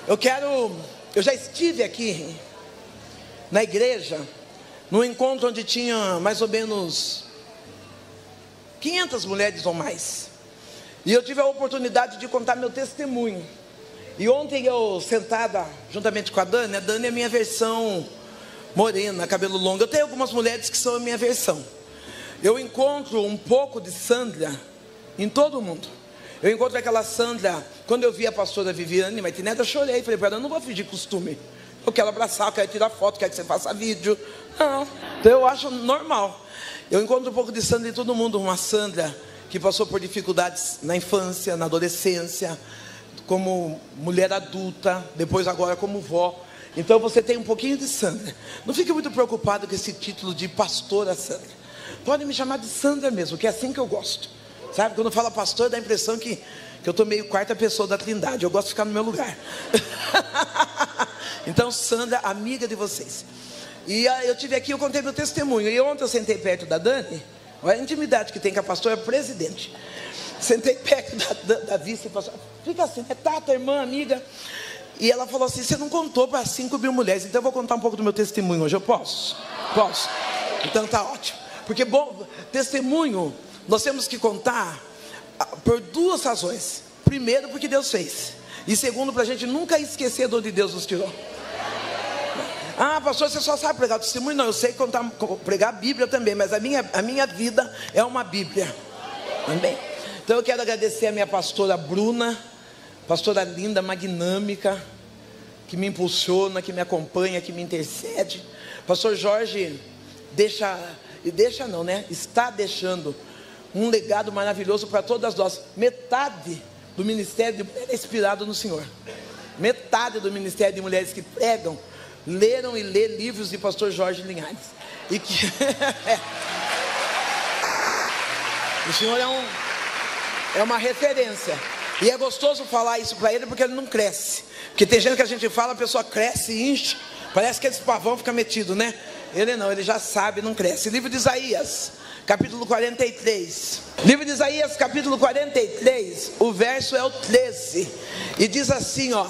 Eu já estive aqui na igreja, num encontro onde tinha mais ou menos 500 mulheres ou mais. E eu tive a oportunidade de contar meu testemunho. E ontem eu, sentada juntamente com a Dani é a minha versão morena, cabelo longo. Eu tenho algumas mulheres que são a minha versão. Eu encontro um pouco de Sandra em todo mundo. Eu encontro aquela Sandra, quando eu vi a pastora Viviane Martinez, eu chorei, falei para ela, eu não vou fingir costume. Eu quero abraçar, eu quero tirar foto, quero que você faça vídeo. Não, então eu acho normal. Eu encontro um pouco de Sandra em todo mundo, uma Sandra que passou por dificuldades na infância, na adolescência, como mulher adulta, depois agora como vó. Então você tem um pouquinho de Sandra. Não fique muito preocupado com esse título de pastora Sandra. Pode me chamar de Sandra mesmo, que é assim que eu gosto. Sabe, quando fala pastor, dá a impressão que eu estou meio quarta pessoa da Trindade. Eu gosto de ficar no meu lugar. Então, Sandra, amiga de vocês. E eu tive aqui, eu contei meu testemunho. E ontem eu sentei perto da Dani. Olha a intimidade que tem com a pastora presidente. Sentei perto da vice e falei, fica assim, é Tata, irmã, amiga. E ela falou assim, você não contou para 5.000 mulheres. Então eu vou contar um pouco do meu testemunho hoje. Eu posso? Posso. Então tá ótimo. Porque, bom, testemunho nós temos que contar por duas razões. Primeiro, porque Deus fez. E segundo, para a gente nunca esquecer de onde Deus nos tirou. Ah, pastor, você só sabe pregar testemunho? Não, eu sei contar, pregar a Bíblia também. Mas a minha vida é uma Bíblia. Amém? Então eu quero agradecer a minha pastora Bruna, pastora linda, magnâmica, que me impulsiona, que me acompanha, que me intercede. Pastor Jorge está deixando um legado maravilhoso para todas nós. Metade do ministério de mulheres é inspirado no Senhor. Metade do ministério de mulheres que pregam, leram e lê livros de pastor Jorge Linhares. E que o Senhor é uma referência. E é gostoso falar isso para ele, porque ele não cresce. Porque tem gente que a gente fala, a pessoa cresce e enche. Parece que esse pavão fica metido, né? Ele não, ele já sabe, não cresce. Livro de Isaías, capítulo 43. Livro de Isaías, capítulo 43, o verso é o 13. E diz assim, ó.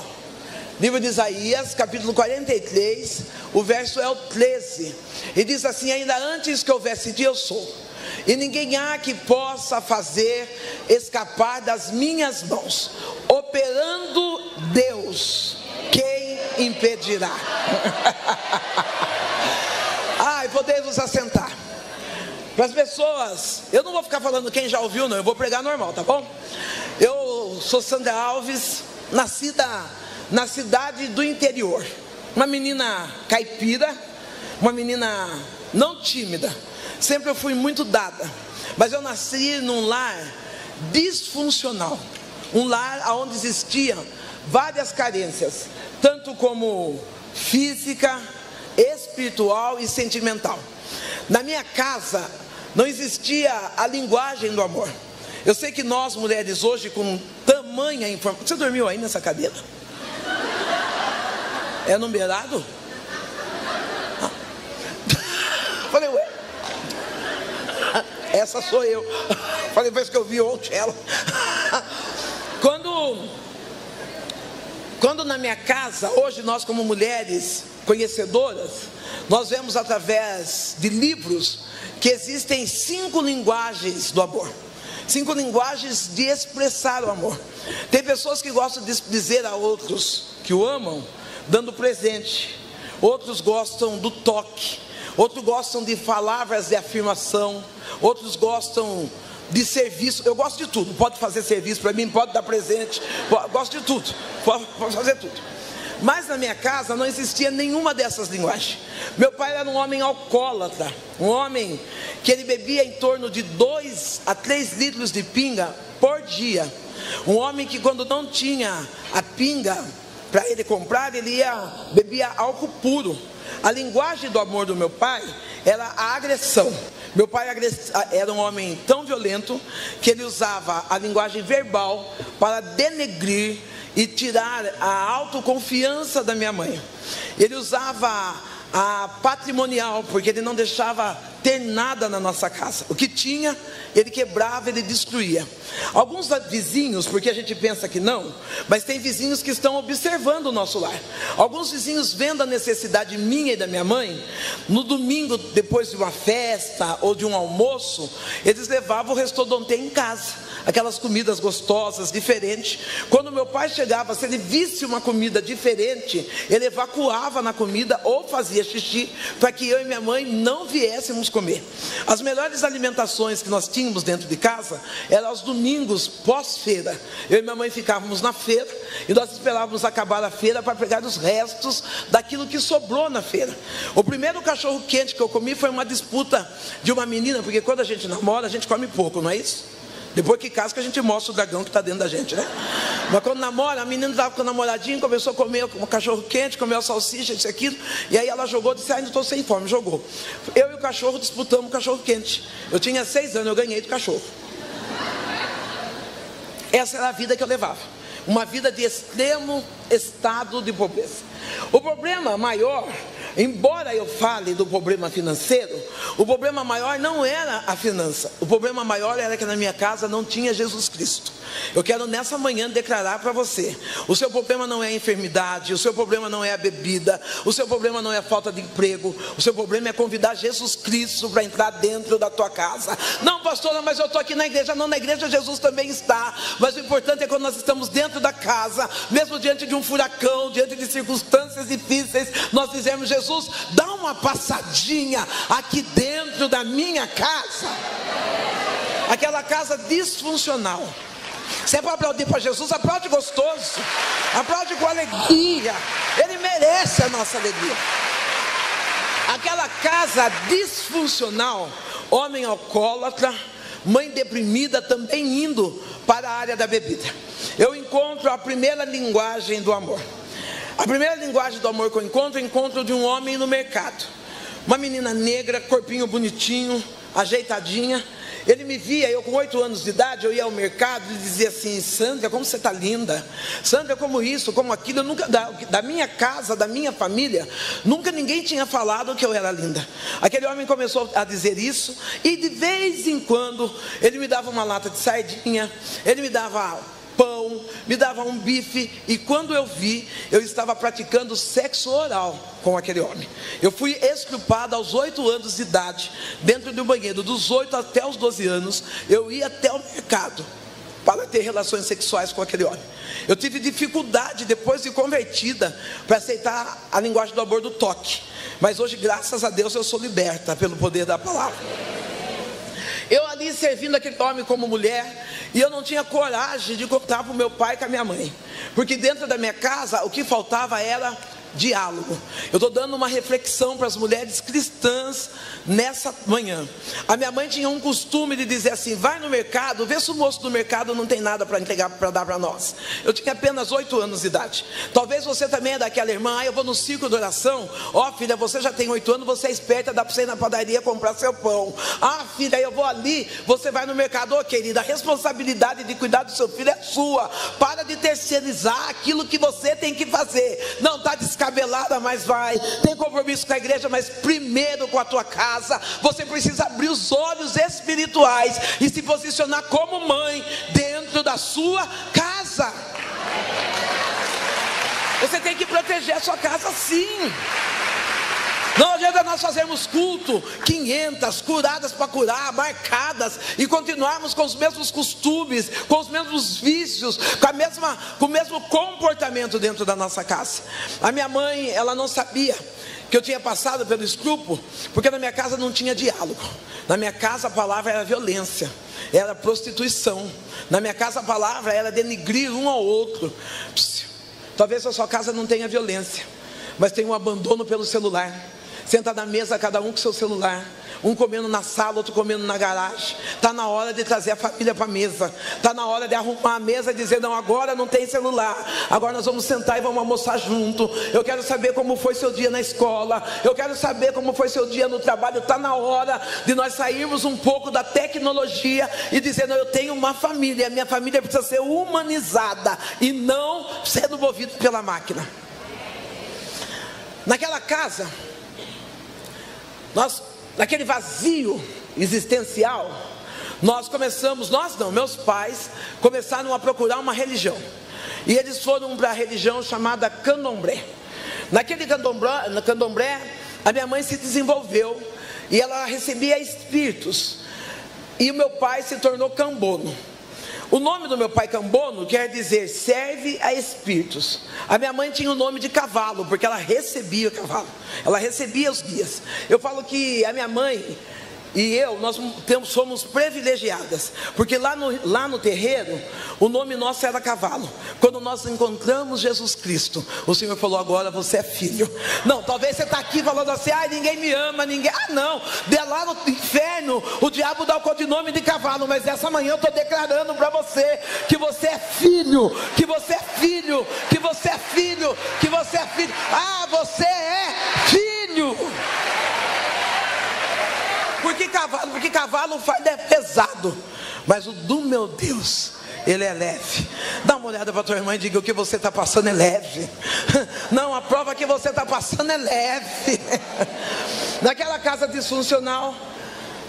Livro de Isaías, capítulo 43, o verso é o 13. E diz assim, ainda antes que houvesse dia eu sou. E ninguém há que possa fazer escapar das minhas mãos. Operando Deus, quem impedirá? Ai, podemos assentar. Para as pessoas, eu não vou ficar falando quem já ouviu, não. Eu vou pregar normal, tá bom? Eu sou Sandra Alves, nascida na cidade do interior. Uma menina caipira, uma menina não tímida. Sempre eu fui muito dada. Mas eu nasci num lar disfuncional. Um lar onde existiam várias carências, tanto como física, espiritual e sentimental. Na minha casa não existia a linguagem do amor. Eu sei que nós mulheres hoje, com tamanha informação... Você dormiu aí nessa cadeira? É numerado? Ah. Falei, ué, essa sou eu. Falei, depois que eu vi ontem ela. Quando na minha casa, hoje nós como mulheres conhecedoras, nós vemos através de livros que existem 5 linguagens do amor. 5 linguagens de expressar o amor. Tem pessoas que gostam de dizer a outros que o amam, dando presente. Outros gostam do toque. Outros gostam de palavras de afirmação. Outros gostam de serviço. Eu gosto de tudo. Pode fazer serviço para mim, pode dar presente. Gosto de tudo. Pode fazer tudo. Mas na minha casa não existia nenhuma dessas linguagens. Meu pai era um homem alcoólatra. Um homem que ele bebia em torno de 2 a 3 litros de pinga por dia. Um homem que quando não tinha a pinga para ele comprar, ele bebia álcool puro. A linguagem do amor do meu pai era a agressão. Meu pai era um homem tão violento que ele usava a linguagem verbal para denegrir e tirar a autoconfiança da minha mãe. Ele usava a patrimonial, porque ele não deixava ter nada na nossa casa. O que tinha, ele quebrava, ele destruía. Alguns vizinhos, porque a gente pensa que não, mas tem vizinhos que estão observando o nosso lar. Alguns vizinhos vendo a necessidade minha e da minha mãe. No domingo, depois de uma festa ou de um almoço, eles levavam o restaurante em casa, aquelas comidas gostosas, diferentes. Quando meu pai chegava, se ele visse uma comida diferente, ele evacuava na comida ou fazia xixi, para que eu e minha mãe não viéssemos comer. As melhores alimentações que nós tínhamos dentro de casa eram aos domingos pós-feira. Eu e minha mãe ficávamos na feira e nós esperávamos acabar a feira para pegar os restos daquilo que sobrou na feira. O primeiro cachorro quente que eu comi foi uma disputa de uma menina, porque quando a gente namora, a gente come pouco, não é isso? Depois que casa que a gente mostra o dragão que está dentro da gente, né? Mas quando namora, a menina estava com o namoradinho, começou a comer um cachorro quente, comeu a salsicha, isso e aquilo. E aí ela jogou, disse, ainda estou sem fome, jogou. Eu e o cachorro disputamos o cachorro quente. Eu tinha 6 anos, eu ganhei do cachorro. Essa era a vida que eu levava. Uma vida de extremo estado de pobreza. O problema maior, embora eu fale do problema financeiro, o problema maior não era a finança. O problema maior era que na minha casa não tinha Jesus Cristo. Eu quero nessa manhã declarar para você: o seu problema não é a enfermidade, o seu problema não é a bebida, o seu problema não é a falta de emprego, o seu problema é convidar Jesus Cristo para entrar dentro da tua casa. Não, pastora, mas eu estou aqui na igreja. Não, na igreja Jesus também está, mas o importante é quando nós estamos dentro da casa, mesmo diante de um furacão, diante de circunstâncias difíceis, nós dizemos: Jesus, dá uma passadinha aqui dentro da minha casa. Aquela casa disfuncional. Se é para aplaudir para Jesus, aplaude gostoso, aplaude com alegria. Ele merece a nossa alegria. Aquela casa disfuncional, homem alcoólatra, mãe deprimida, também indo para a área da bebida. Eu encontro a primeira linguagem do amor. A primeira linguagem do amor que eu encontro de um homem no mercado. Uma menina negra, corpinho bonitinho, ajeitadinha. Ele me via, eu com 8 anos de idade, eu ia ao mercado e dizia assim: Sandra, como você está linda. Sandra, como isso, como aquilo. Eu nunca, da minha casa, da minha família, nunca ninguém tinha falado que eu era linda. Aquele homem começou a dizer isso, e de vez em quando ele me dava uma lata de sardinha, ele me dava pão, me dava um bife. E quando eu vi, eu estava praticando sexo oral com aquele homem. Eu fui estrupado aos 8 anos de idade, dentro do banheiro. Dos 8 até os 12 anos, eu ia até o mercado para ter relações sexuais com aquele homem. Eu tive dificuldade, depois de convertida, para aceitar a linguagem do amor do toque. Mas hoje, graças a Deus, eu sou liberta pelo poder da palavra. Eu ali servindo aquele homem como mulher, e eu não tinha coragem de contar para o meu pai e com a minha mãe, porque dentro da minha casa o que faltava era diálogo. Eu estou dando uma reflexão para as mulheres cristãs nessa manhã. A minha mãe tinha um costume de dizer assim: vai no mercado, vê se o moço do mercado não tem nada para entregar, para dar para nós. Eu tinha apenas 8 anos de idade. Talvez você também é daquela irmã: eu vou no círculo de oração. Filha, você já tem 8 anos, você é esperta, dá para você ir na padaria comprar seu pão. Filha, eu vou ali, você vai no mercado. Querida, a responsabilidade de cuidar do seu filho é sua. Para de terceirizar aquilo que você tem que fazer. Não está descabelada, mas vai. Tem compromisso com a igreja, mas primeiro com a tua casa. Você precisa abrir os olhos espirituais e se posicionar como mãe dentro da sua casa. Você tem que proteger a sua casa, sim. Não adianta nós fazermos culto, 500 curadas para curar, marcadas, e continuarmos com os mesmos costumes, com os mesmos vícios, com o mesmo comportamento dentro da nossa casa. A minha mãe, ela não sabia que eu tinha passado pelo escrúpulo, porque na minha casa não tinha diálogo. Na minha casa a palavra era violência, era prostituição. Na minha casa a palavra era denigrir um ao outro. Talvez a sua casa não tenha violência, mas tem um abandono pelo celular. Senta na mesa, cada um com seu celular, um comendo na sala, outro comendo na garagem. Está na hora de trazer a família para a mesa. Está na hora de arrumar a mesa e dizer: não, agora não tem celular, agora nós vamos sentar e vamos almoçar junto. Eu quero saber como foi seu dia na escola, eu quero saber como foi seu dia no trabalho. Está na hora de nós sairmos um pouco da tecnologia e dizer: não, eu tenho uma família, a minha família precisa ser humanizada e não sendo movida pela máquina. Naquela casa, nós naquele vazio existencial, meus pais começaram a procurar uma religião. E eles foram para a religião chamada Candomblé. Naquele Candomblé, a minha mãe se desenvolveu e ela recebia espíritos. E o meu pai se tornou Cambono. O nome do meu pai, Cambono, quer dizer serve a espíritos. A minha mãe tinha o nome de cavalo, porque ela recebia o cavalo, ela recebia os guias. Eu falo que a minha mãe e eu, somos privilegiadas, porque lá no terreiro, o nome nosso era cavalo. Quando nós encontramos Jesus Cristo, o Senhor falou: agora você é filho. Não, talvez você está aqui falando assim: ai, ninguém me ama, ninguém. Ah, não, de lá no inferno, o diabo dá o codinome de cavalo. Mas essa manhã eu estou declarando para você que você é filho, que você é filho, que você é filho, que você é filho. Ah, você é filho. Porque cavalo é pesado, mas o do meu Deus, ele é leve. Dá uma olhada para tua irmã e diga: o que você está passando é leve. Não, a prova que você está passando é leve. Naquela casa disfuncional,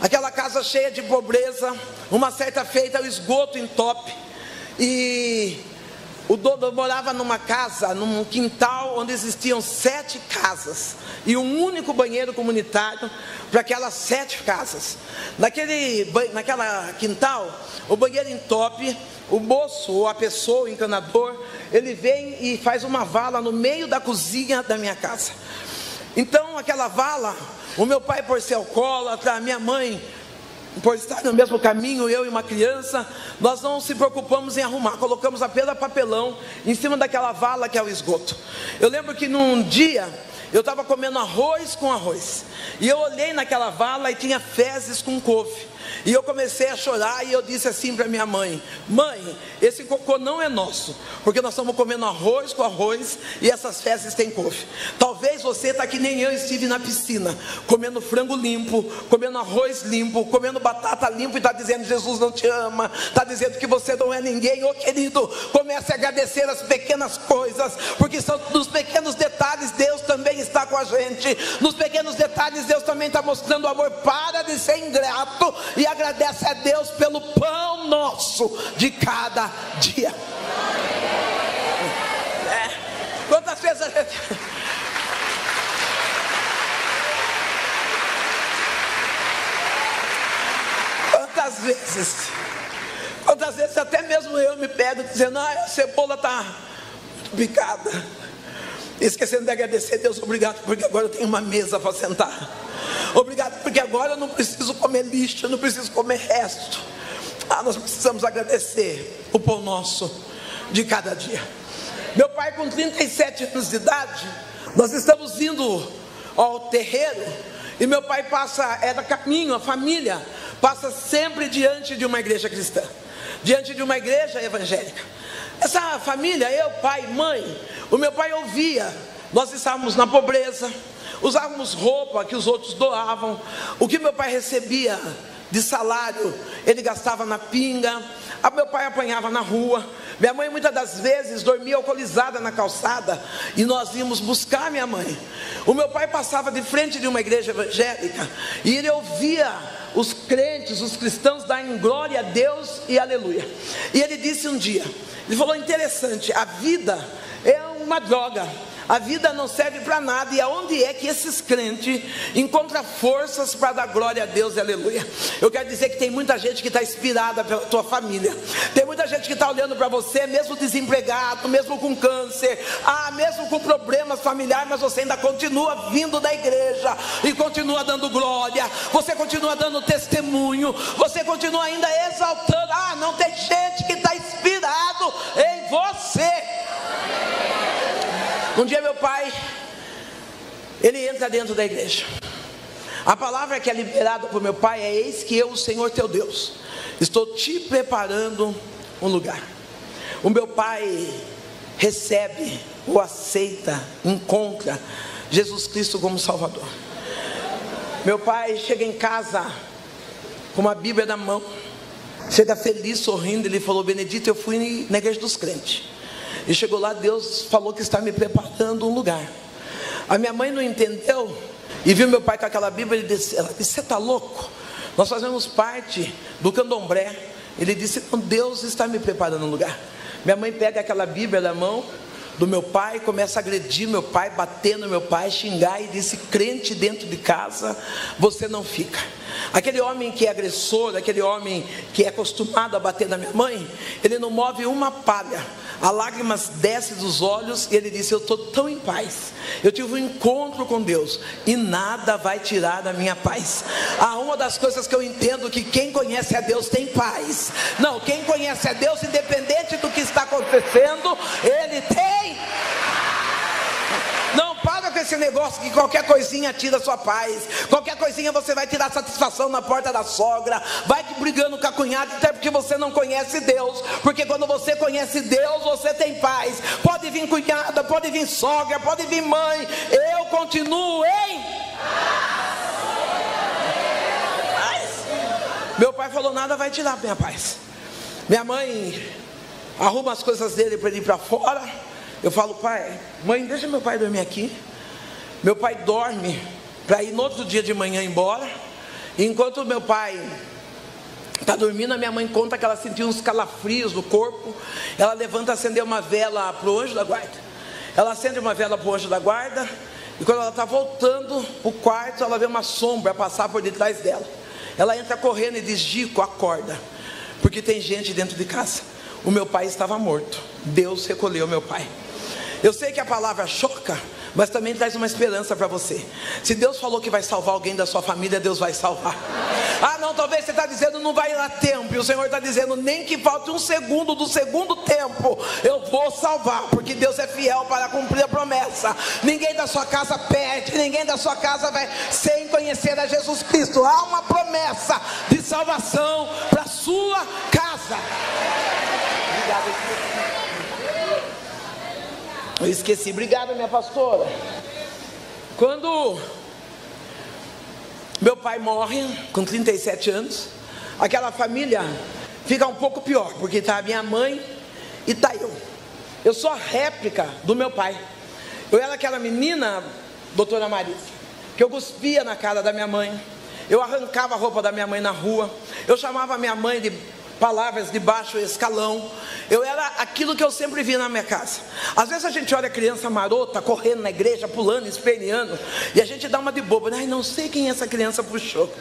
aquela casa cheia de pobreza, uma certa feita o esgoto entope, e o dono morava numa casa, num quintal onde existiam 7 casas e um único banheiro comunitário para aquelas 7 casas. Naquela quintal, o banheiro entope, o moço ou a pessoa, o encanador, ele vem e faz uma vala no meio da cozinha da minha casa. Então aquela vala, o meu pai, por ser alcoólatra, a minha mãe, por estar no mesmo caminho, eu e uma criança, nós não se preocupamos em arrumar, colocamos apenas papelão em cima daquela vala que é o esgoto. Eu lembro que num dia eu estava comendo arroz com arroz, e eu olhei naquela vala e tinha fezes com couve, e eu comecei a chorar, e eu disse assim para minha mãe: mãe, esse cocô não é nosso, porque nós estamos comendo arroz com arroz, e essas fezes têm couve. Talvez você está que nem eu estive na piscina, comendo frango limpo, comendo arroz limpo, comendo batata limpa, e está dizendo: Jesus não te ama, está dizendo que você não é ninguém. Ô querido, comece a agradecer as pequenas coisas, porque são nos pequenos detalhes Deus também está com a gente. Nos pequenos detalhes Deus também está mostrando amor. Para de ser ingrato e agradece a Deus pelo pão nosso de cada dia. Quantas vezes a gente... Quantas vezes até mesmo eu me pego dizendo: a cebola está picada, esquecendo de agradecer a Deus. Obrigado porque agora eu tenho uma mesa para sentar. Obrigado porque agora eu não preciso comer lixo, eu não preciso comer resto. Nós precisamos agradecer o pão nosso de cada dia. Meu pai, com 37 anos de idade, nós estamos indo ao terreiro, e meu pai era caminho, a família passa sempre diante de uma igreja cristã, diante de uma igreja evangélica. Essa família, eu, pai, mãe, o meu pai ouvia, nós estávamos na pobreza, usávamos roupa que os outros doavam, o que meu pai recebia de salário, ele gastava na pinga, meu pai apanhava na rua, minha mãe muitas das vezes dormia alcoolizada na calçada, e nós íamos buscar minha mãe. O meu pai passava de frente de uma igreja evangélica, e ele ouvia os crentes, os cristãos darem glória a Deus e aleluia. E ele disse um dia, ele falou: interessante, a vida é uma droga, a vida não serve para nada, e aonde é que esses crentes encontram forças para dar glória a Deus e aleluia? Eu quero dizer que tem muita gente que está inspirada pela tua família, tem muita gente que está olhando para você, mesmo desempregado, mesmo com câncer, mesmo com problemas familiares, mas você ainda continua vindo da igreja, e continua dando glória, você continua dando testemunho, você continua ainda exaltando. Não tem gente que está inspirado em você. Um dia meu pai, ele entra dentro da igreja. A palavra que é liberada por meu pai é: eis que eu, o Senhor teu Deus, estou te preparando um lugar. O meu pai recebe, ou aceita, encontra Jesus Cristo como Salvador. Meu pai chega em casa com uma Bíblia na mão, chega feliz, sorrindo. Ele falou: Benedito, eu fui na igreja dos crentes, e chegou lá, Deus falou que está me preparando um lugar. A minha mãe não entendeu e viu meu pai com aquela Bíblia. Ela disse: você está louco? Nós fazemos parte do candomblé. Ele disse: não, Deus está me preparando um lugar. Minha mãe pega aquela Bíblia na mão do meu pai, começa a agredir meu pai, bater no meu pai, xingar, e disse: crente dentro de casa você não fica. Aquele homem que é agressor, aquele homem que é acostumado a bater na minha mãe, ele não move uma palha, as lágrimas descem dos olhos, e ele disse: eu estou tão em paz, eu tive um encontro com Deus, e nada vai tirar da minha paz. Uma das coisas que eu entendo, que quem conhece a Deus tem paz. Não, quem conhece a Deus, independente do que está acontecendo, ele tem. Não para com esse negócio que qualquer coisinha tira a sua paz. Qualquer coisinha você vai tirar satisfação na porta da sogra, vai brigando com a cunhada, até porque você não conhece Deus. Porque quando você conhece Deus, você tem paz. Pode vir cunhada, pode vir sogra, pode vir mãe, eu continuo em paz. Meu pai falou: nada vai tirar minha paz. Minha mãe arruma as coisas dele para ele ir para fora. Eu falo: pai, mãe, deixa meu pai dormir aqui. Meu pai dorme para ir no outro dia de manhã embora. E enquanto meu pai está dormindo, a minha mãe conta que ela sentiu uns calafrios no corpo. Ela levanta, acender uma vela para o anjo da guarda. Ela acende uma vela para o anjo da guarda, e quando ela está voltando para o quarto, ela vê uma sombra passar por detrás dela. Ela entra correndo e diz: Gico, acorda, porque tem gente dentro de casa. O meu pai estava morto, Deus recolheu meu pai. Eu sei que a palavra choca, mas também traz uma esperança para você. Se Deus falou que vai salvar alguém da sua família, Deus vai salvar. Não, talvez você está dizendo: não vai dar tempo. E o Senhor está dizendo: nem que falte um segundo do segundo tempo, eu vou salvar, porque Deus é fiel para cumprir a promessa. Ninguém da sua casa perde, ninguém da sua casa vai sem conhecer a Jesus Cristo. Há uma promessa de salvação para a sua casa. Obrigado. Eu esqueci, obrigado, minha pastora. Quando meu pai morre com 37 anos, aquela família fica um pouco pior, porque está a minha mãe e está eu. Eu sou a réplica do meu pai. Eu era aquela menina, doutora Marisa, que eu cuspia na cara da minha mãe, eu arrancava a roupa da minha mãe na rua, eu chamava a minha mãe de palavras de baixo escalão. Eu era aquilo que eu sempre vi na minha casa. Às vezes a gente olha a criança marota correndo na igreja, pulando, esperneando, e a gente dá uma de boba: ai, não sei quem essa criança puxou.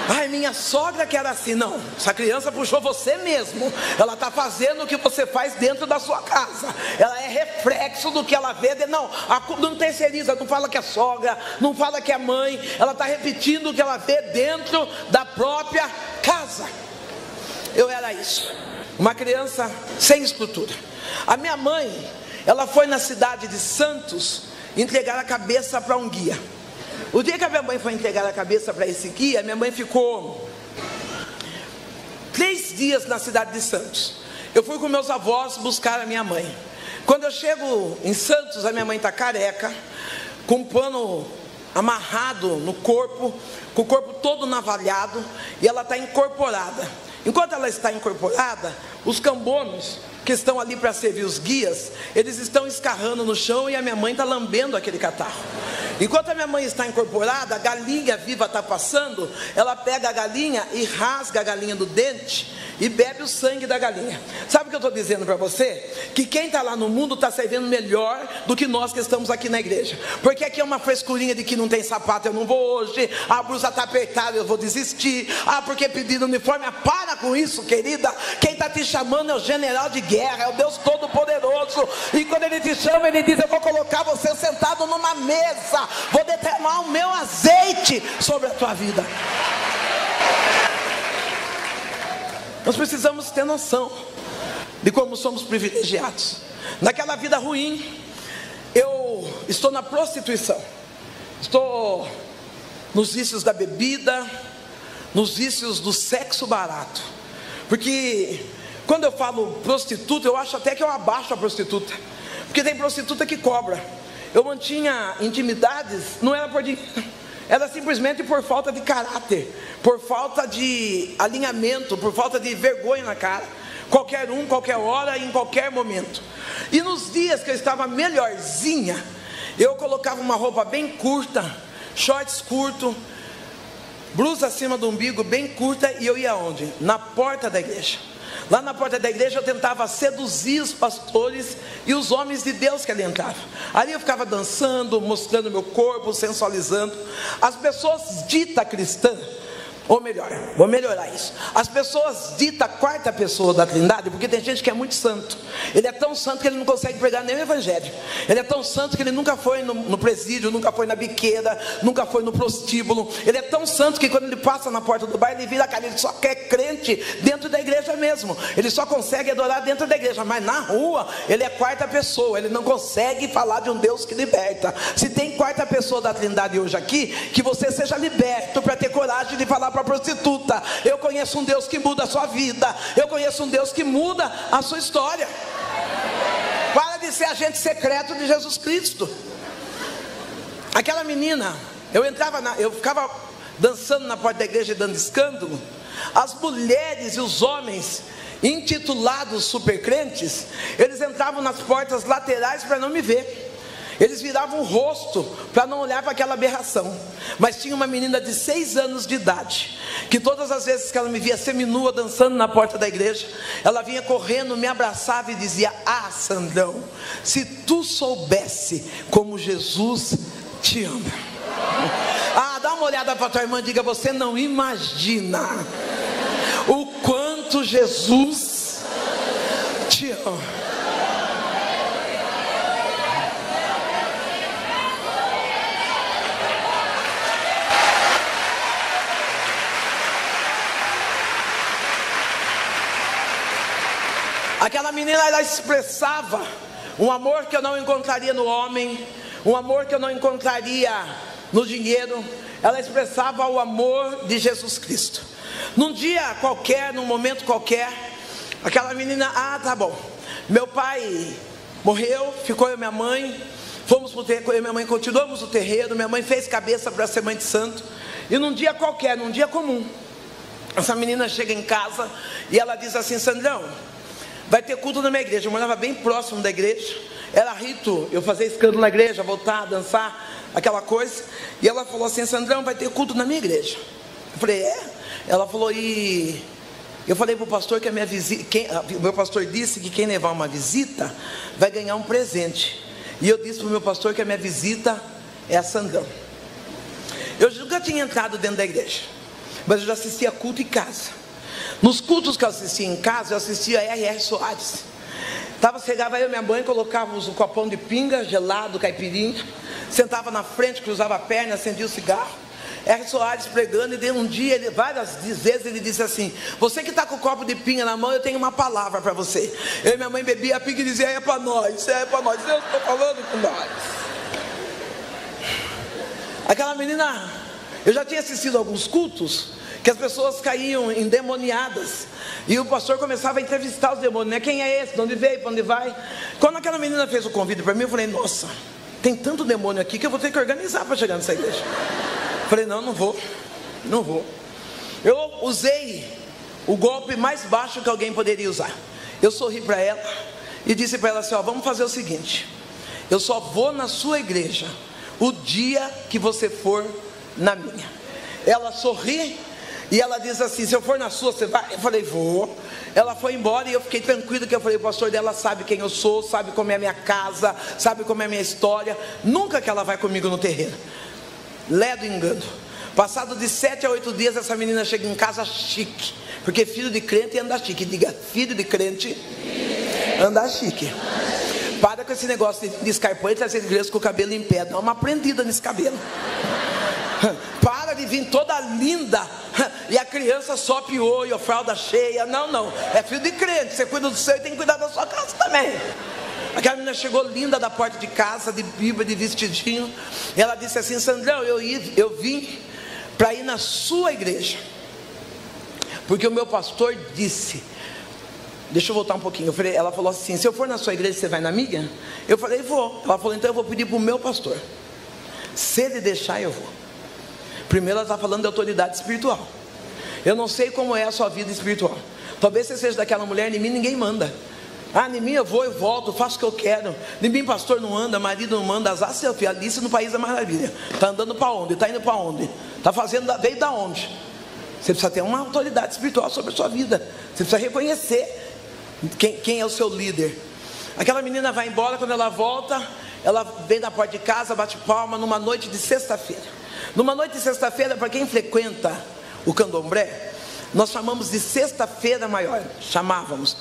Ai, minha sogra que era assim. Não, essa criança puxou você mesmo. Ela está fazendo o que você faz dentro da sua casa. Ela é reflexo do que ela vê. Não terceiriza, não fala que é sogra, não fala que é mãe. Ela está repetindo o que ela vê dentro da própria casa. Eu era isso, uma criança sem estrutura. A minha mãe, ela foi na cidade de Santos entregar a cabeça para um guia. O dia que a minha mãe foi entregar a cabeça para esse guia, minha mãe ficou 3 dias na cidade de Santos. Eu fui com meus avós buscar a minha mãe. Quando eu chego em Santos, a minha mãe está careca, com um pano amarrado no corpo, com o corpo todo navalhado, e ela está incorporada. Enquanto ela está incorporada, os cambonos que estão ali para servir os guias, eles estão escarrando no chão, e a minha mãe está lambendo aquele catarro. Enquanto a minha mãe está incorporada, a galinha viva está passando, ela pega a galinha e rasga a galinha do dente e bebe o sangue da galinha. Sabe o que eu estou dizendo para você? Que quem está lá no mundo está servindo melhor do que nós que estamos aqui na igreja. Porque aqui é uma frescurinha de que não tem sapato, eu não vou hoje. A blusa está apertada, eu vou desistir. Porque pediram uniforme. Para com isso, querida. Quem está te chamando é o general de guerra, é o Deus Todo-Poderoso. E quando Ele te chama, Ele diz: eu vou colocar você sentado numa mesa, vou derramar o meu azeite sobre a tua vida. Nós precisamos ter noção de como somos privilegiados. Naquela vida ruim, eu estou na prostituição, estou nos vícios da bebida, nos vícios do sexo barato. Porque quando eu falo prostituta, eu acho até que eu abaixo a prostituta, porque tem prostituta que cobra. Eu mantinha intimidades, não era por dinheiro, era simplesmente por falta de caráter, por falta de alinhamento, por falta de vergonha na cara. Qualquer um, qualquer hora, em qualquer momento. E nos dias que eu estava melhorzinha, eu colocava uma roupa bem curta, shorts curto, blusa acima do umbigo, bem curta, e eu ia aonde? Na porta da igreja. Lá na porta da igreja eu tentava seduzir os pastores e os homens de Deus que ali entravam. Ali eu ficava dançando, mostrando meu corpo, sensualizando. As pessoas ditas cristãs, ou melhor, vou melhorar isso. As pessoas ditas quarta pessoa da Trindade, porque tem gente que é muito santo. Ele é tão santo que ele não consegue pregar nem o evangelho. Ele é tão santo que ele nunca foi no presídio, nunca foi na biqueira, nunca foi no prostíbulo. Ele é tão santo que quando ele passa na porta do bar, ele vira a cara, ele só quer crente dentro da igreja mesmo. Ele só consegue adorar dentro da igreja, mas na rua ele é quarta pessoa. Ele não consegue falar de um Deus que liberta. Se tem quarta pessoa da Trindade hoje aqui, que você seja liberto para ter coragem de falar para a prostituta: eu conheço um Deus que muda a sua vida, eu conheço um Deus que muda a sua história. Para de ser agente secreto de Jesus Cristo. Aquela menina, eu ficava dançando na porta da igreja e dando escândalo. As mulheres e os homens intitulados supercrentes, eles entravam nas portas laterais para não me ver. Eles viravam o rosto para não olhar para aquela aberração. Mas tinha uma menina de 6 anos de idade, que todas as vezes que ela me via seminua dançando na porta da igreja, ela vinha correndo, me abraçava e dizia: ah, Sandrão, se tu soubesse como Jesus te ama. Ah, dá uma olhada para tua irmã e diga: você não imagina o quanto Jesus te ama. Aquela menina, ela expressava um amor que eu não encontraria no homem, um amor que eu não encontraria no dinheiro. Ela expressava o amor de Jesus Cristo. Num dia qualquer, num momento qualquer, aquela menina: ah, tá bom, meu pai morreu, ficou eu e minha mãe, fomos para o terreiro, eu e minha mãe continuamos o terreiro, minha mãe fez cabeça para ser mãe de santo. E num dia qualquer, num dia comum, essa menina chega em casa e ela diz assim: Sandrão, vai ter culto na minha igreja. Eu morava bem próximo da igreja, era rito eu fazer escândalo na igreja, voltar, dançar, aquela coisa. E ela falou assim: Sandrão, vai ter culto na minha igreja. Eu falei: é? Ela falou: e eu falei para o pastor que a minha visita, o meu pastor disse que quem levar uma visita vai ganhar um presente. E eu disse para o meu pastor que a minha visita é a Sandrão. Eu nunca tinha entrado dentro da igreja, mas eu já assistia culto em casa. Nos cultos que eu assistia em casa, eu assistia a R.R. Soares. Chegava eu e minha mãe, colocávamos um copão de pinga, gelado, caipirinha, sentava na frente, cruzava a perna, acendia o cigarro. R. Soares pregando, e um dia, várias vezes ele disse assim: você que está com o copo de pinga na mão, eu tenho uma palavra para você. Eu e minha mãe bebia a pinga e dizia: é para nós, Deus está falando com nós. Aquela menina, eu já tinha assistido alguns cultos que as pessoas caíam endemoniadas, e o pastor começava a entrevistar os demônios, né? Quem é esse? De onde veio? Para onde vai? Quando aquela menina fez o convite para mim, eu falei: nossa, tem tanto demônio aqui que eu vou ter que organizar para chegar nessa igreja. Eu falei: não vou. Eu usei o golpe mais baixo que alguém poderia usar. Eu sorri para ela e disse para ela assim: ó, vamos fazer o seguinte, eu só vou na sua igreja o dia que você for na minha. Ela sorri e ela diz assim: se eu for na sua, você vai? Eu falei: vou. Ela foi embora e eu fiquei tranquilo, que eu falei: o pastor dela sabe quem eu sou, sabe como é a minha casa, sabe como é a minha história. Nunca que ela vai comigo no terreiro. Ledo engano. Passado de 7 a 8 dias, essa menina chega em casa chique, porque filho de crente anda chique. Diga: filho de crente anda chique. Para com esse negócio de escarpão e trazer igreja com o cabelo em pé. Dá uma prendida nesse cabelo. Para de vir toda linda e a criança só piolho, fralda cheia. Não, é filho de crente. Você cuida do seu e tem que cuidar da sua casa também. Aquela menina chegou linda da porta de casa, de bíblia, de vestidinho. Ela disse assim: Sandrão, eu vim para ir na sua igreja, porque o meu pastor disse. Deixa eu voltar um pouquinho. Ela falou assim: se eu for na sua igreja, você vai na minha? Eu falei: vou. Ela falou: então eu vou pedir para o meu pastor, se ele deixar, eu vou. Primeiro, ela está falando de autoridade espiritual. Eu não sei como é a sua vida espiritual. Talvez você seja daquela mulher: em mim ninguém manda. em mim eu vou e volto, faço o que eu quero. De mim pastor não anda, marido não manda. Azar seu filho, Alice no País da Maravilha. Está andando para onde? Está indo para onde? Está fazendo, veio da onde? Você precisa ter uma autoridade espiritual sobre a sua vida. Você precisa reconhecer quem é o seu líder. Aquela menina vai embora, quando ela volta, ela vem da porta de casa, bate palma numa noite de sexta-feira. Numa noite de sexta-feira, para quem frequenta o candomblé, nós chamamos de sexta-feira maior. Chamávamos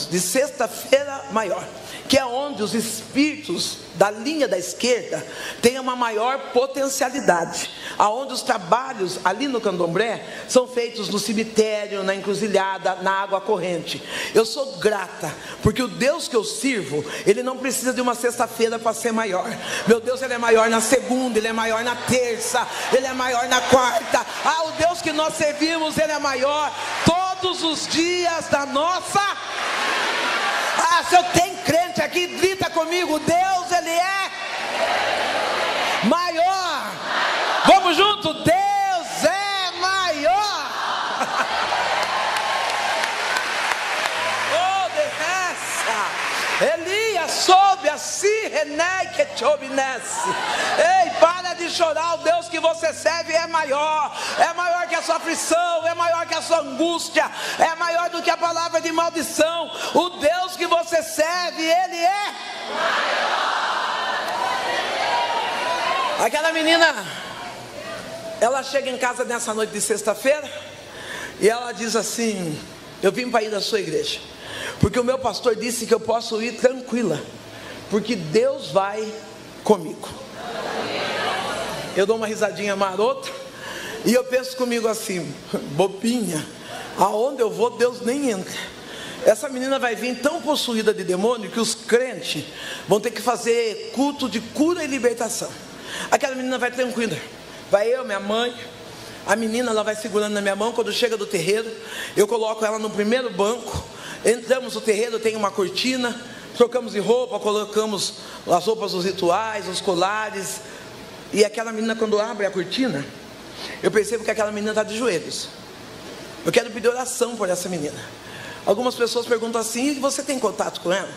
de sexta-feira maior, que é onde os espíritos da linha da esquerda têm uma maior potencialidade, aonde os trabalhos ali no candomblé são feitos no cemitério, na encruzilhada, na água corrente. Eu sou grata, porque o Deus que eu sirvo, Ele não precisa de uma sexta-feira para ser maior. Meu Deus, Ele é maior na segunda, Ele é maior na terça, Ele é maior na quarta. O Deus que nós servimos, Ele é maior todos os dias da nossa. Se eu tenho crente aqui, grita comigo: Deus, Ele é maior. Vamos junto, Deus é maior. Elias soube assim, René que te obedece. Ei, para de chorar. O Deus que você serve é maior que a sua aflição, é maior que a sua angústia, é maior do que a palavra de maldição. O Deus que você serve, Ele é maior. Aquela menina, ela chega em casa nessa noite de sexta-feira e ela diz assim: eu vim para ir da sua igreja, porque o meu pastor disse que eu posso ir tranquila, porque Deus vai comigo. Eu dou uma risadinha marota e eu penso comigo assim: bobinha, aonde eu vou Deus nem entra. Essa menina vai vir tão possuída de demônio que os crentes vão ter que fazer culto de cura e libertação. Aquela menina vai tranquila, vai eu, minha mãe. A menina, ela vai segurando na minha mão. Quando chega do terreiro, eu coloco ela no primeiro banco. Entramos no terreiro, tem uma cortina, trocamos de roupa, colocamos as roupas dos rituais, os colares. E aquela menina, quando abre a cortina, eu percebo que aquela menina está de joelhos. Eu quero pedir oração por essa menina. Algumas pessoas perguntam assim: e você tem contato com ela?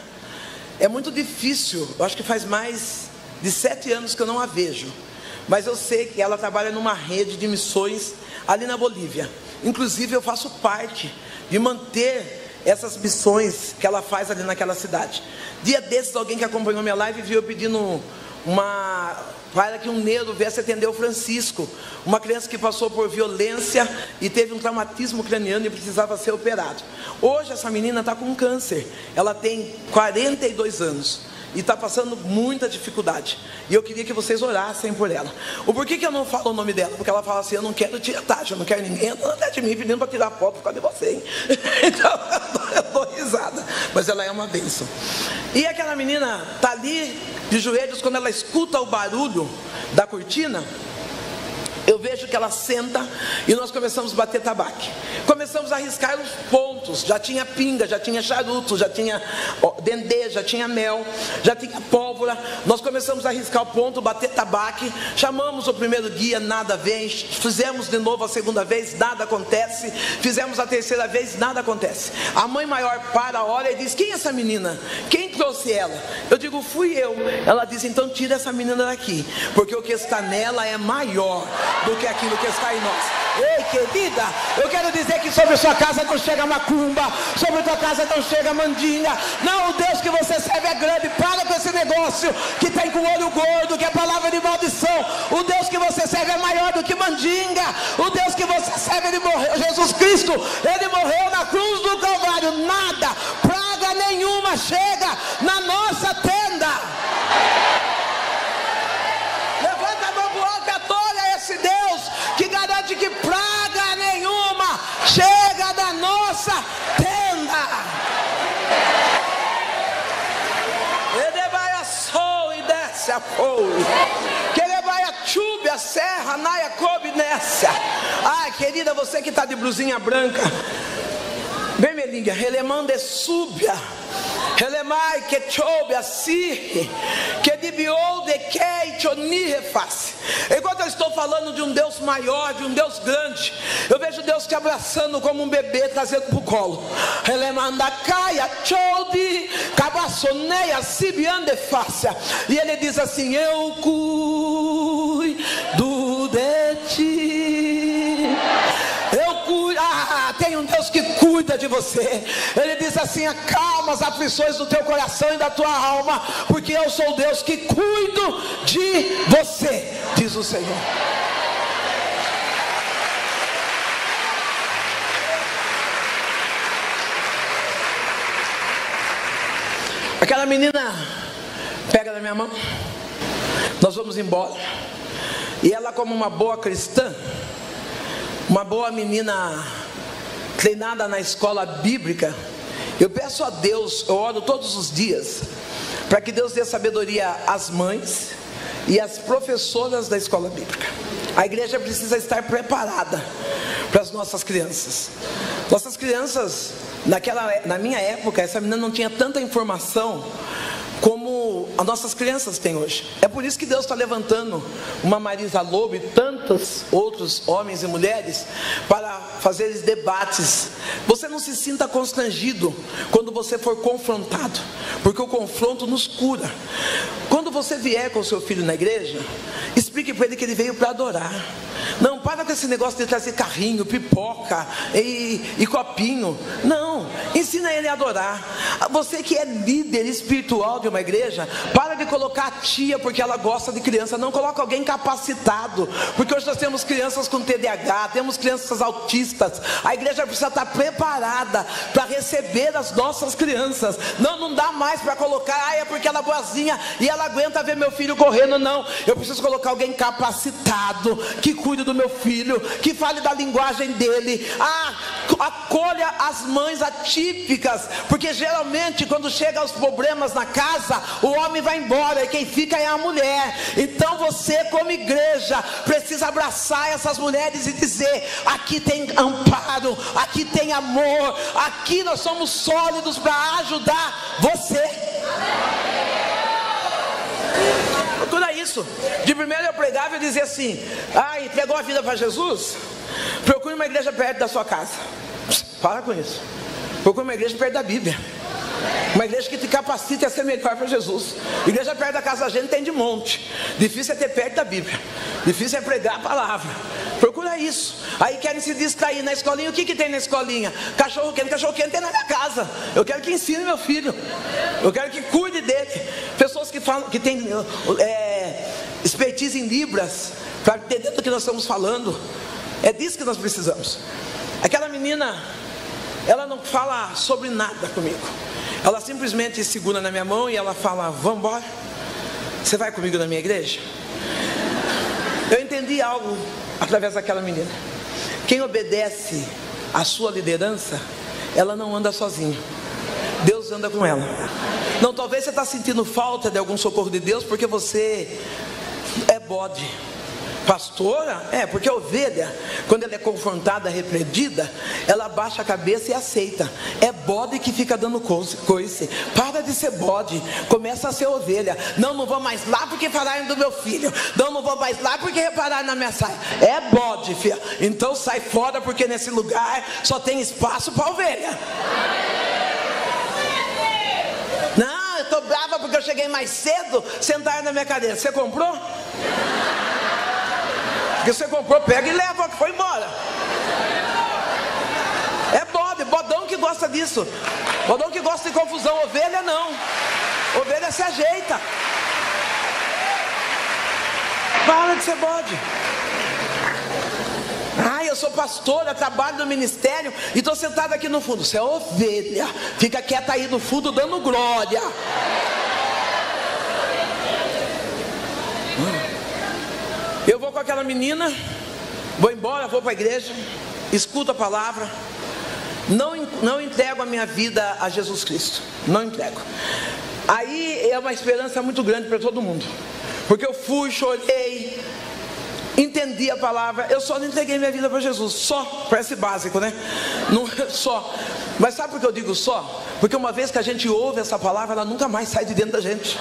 É muito difícil, eu acho que faz mais de 7 anos que eu não a vejo. Mas eu sei que ela trabalha numa rede de missões ali na Bolívia. Inclusive eu faço parte de manter essas missões que ela faz ali naquela cidade. Dia desses, alguém que acompanhou minha live viu eu pedindo para que um negro viesse atender o Francisco, uma criança que passou por violência e teve um traumatismo craniano e precisava ser operado. Hoje essa menina está com câncer, ela tem 42 anos e está passando muita dificuldade, e eu queria que vocês orassem por ela. O porquê que eu não falo o nome dela? Porque ela fala assim: eu não quero tirar taxa, eu não quero ninguém andando atrás de mim pedindo para tirar foto por causa de você, hein? Então eu dou risada, mas ela é uma bênção. E aquela menina está ali de joelhos. Quando ela escuta o barulho da cortina, eu vejo que ela senta e nós começamos a bater tabaco. Começamos a riscar os pontos. Já tinha pinga, já tinha charuto, já tinha dendê, já tinha mel, já tinha pólvora. Nós começamos a riscar o ponto, bater tabaco. Chamamos o primeiro dia, nada vem. Fizemos de novo a segunda vez, nada acontece. Fizemos a terceira vez, nada acontece. A mãe maior para, olha e diz: quem é essa menina? Quem trouxe ela? Eu digo: fui eu. Ela diz: então tira essa menina daqui, porque o que está nela é maior do que aquilo que está em nós. Ei, querida, eu quero dizer que sobre sua casa não chega macumba, sobre tua casa não chega mandinga. Não, o Deus que você serve é grande. Para com esse negócio que tem com o olho gordo, que é palavra de maldição. O Deus que você serve é maior do que mandinga. O Deus que você serve, Ele morreu, Jesus Cristo, Ele morreu na cruz do Calvário. Nada, praga nenhuma chega na nossa tenda. Levanta a mão pro alto e adora esse Deus que garante que praga nenhuma chega da nossa tenda. Ele vai a sol e desce a fogo, que ele vai a chube a serra, naia coube nessa. Ai, querida, você que está de blusinha branca, vermelhinha, relemando é súbia. Elemai que choube assim, que dibiou de que choni reface. Enquanto eu estou falando de um Deus maior, de um Deus grande, eu vejo Deus te abraçando como um bebê, trazendo para o colo. Elemanda caia chode, cabassoneia sibiande fácia. E ele diz assim: eu cuido de ti. Eu cuido. Tem um Deus que cuida de você. Ele diz assim: acalma as aflições do teu coração e da tua alma, porque eu sou o Deus que cuido de você, diz o Senhor. Aquela menina pega na minha mão, nós vamos embora, e ela, como uma boa cristã, uma boa menina treinada na escola bíblica, eu peço a Deus, eu oro todos os dias, para que Deus dê sabedoria às mães e às professoras da escola bíblica. A igreja precisa estar preparada para as nossas crianças. Nossas crianças, na minha época, essa menina não tinha tanta informação como as nossas crianças têm hoje. É por isso que Deus está levantando uma Marisa Lobo e tantos outros homens e mulheres para fazer esses debates. Você não se sinta constrangido quando você for confrontado, porque o confronto nos cura. Quando você vier com o seu filho na igreja, explique para ele que ele veio para adorar. Não, para com esse negócio de trazer carrinho, pipoca e copinho. Não, ensina ele a adorar. Você que é líder espiritual de uma igreja, para de colocar a tia porque ela gosta de criança. Não, coloca alguém capacitado, porque hoje nós temos crianças com TDAH, temos crianças autistas. A igreja precisa estar preparada para receber as nossas crianças. Não dá mais para colocar, é porque ela é boazinha e ela aguenta ver meu filho correndo. Não, eu preciso colocar alguém capacitado, que cuide do meu filho, que fale da linguagem dele. Acolha as mães atípicas, porque geralmente quando chegam os problemas na casa, o homem vai embora e quem fica é a mulher. Então você, como igreja, precisa abraçar essas mulheres e dizer: aqui tem amparo, aqui tem amor, aqui nós somos sólidos para ajudar você. Procura isso. De primeiro eu pregava e dizia assim: entregou a vida para Jesus? Procure uma igreja perto da sua casa. Para com isso. Procure uma igreja perto da Bíblia, uma igreja que te capacite a ser melhor para Jesus. Igreja perto da casa da gente tem de monte. Difícil é ter perto da Bíblia, difícil é pregar a palavra. Procura isso. Aí querem se distrair na escolinha. O que tem na escolinha? Cachorro quente tem na minha casa. Eu quero que ensine meu filho, eu quero que cuide dele. Pessoas que falam, que tem expertise em Libras, para entender do que nós estamos falando. É disso que nós precisamos. Aquela menina, ela não fala sobre nada comigo. Ela simplesmente segura na minha mão e ela fala: vamos embora? Você vai comigo na minha igreja? Eu entendi algo através daquela menina. Quem obedece à sua liderança, ela não anda sozinha. Deus anda com ela. Não, talvez você está sentindo falta de algum socorro de Deus porque você é bode. Pastora? Porque a ovelha, quando ela é confrontada, repreendida, ela abaixa a cabeça e aceita. É bode que fica dando coice. Para de ser bode, começa a ser ovelha. Não vou mais lá porque falaram do meu filho. Não vou mais lá porque repararam na minha saia. É bode, filha. Então sai fora, porque nesse lugar só tem espaço para ovelha. Não, eu estou brava porque eu cheguei mais cedo, sentaram na minha cadeira. Você comprou? Porque você comprou, pega e leva, que foi embora. É bode, bodão que gosta disso. Bodão que gosta de confusão. Ovelha não. Ovelha se ajeita. Para de ser bode. Eu sou pastora, trabalho no ministério e estou sentado aqui no fundo. Você é ovelha, fica quieta aí no fundo dando glória. Eu vou com aquela menina, vou embora, vou para a igreja, escuto a palavra, não entrego a minha vida a Jesus Cristo, não entrego. Aí é uma esperança muito grande para todo mundo, porque eu fui, chorei, entendi a palavra, eu só não entreguei minha vida para Jesus. Só, parece básico, né? Não, só. Mas sabe por que eu digo só? Porque uma vez que a gente ouve essa palavra, ela nunca mais sai de dentro da gente.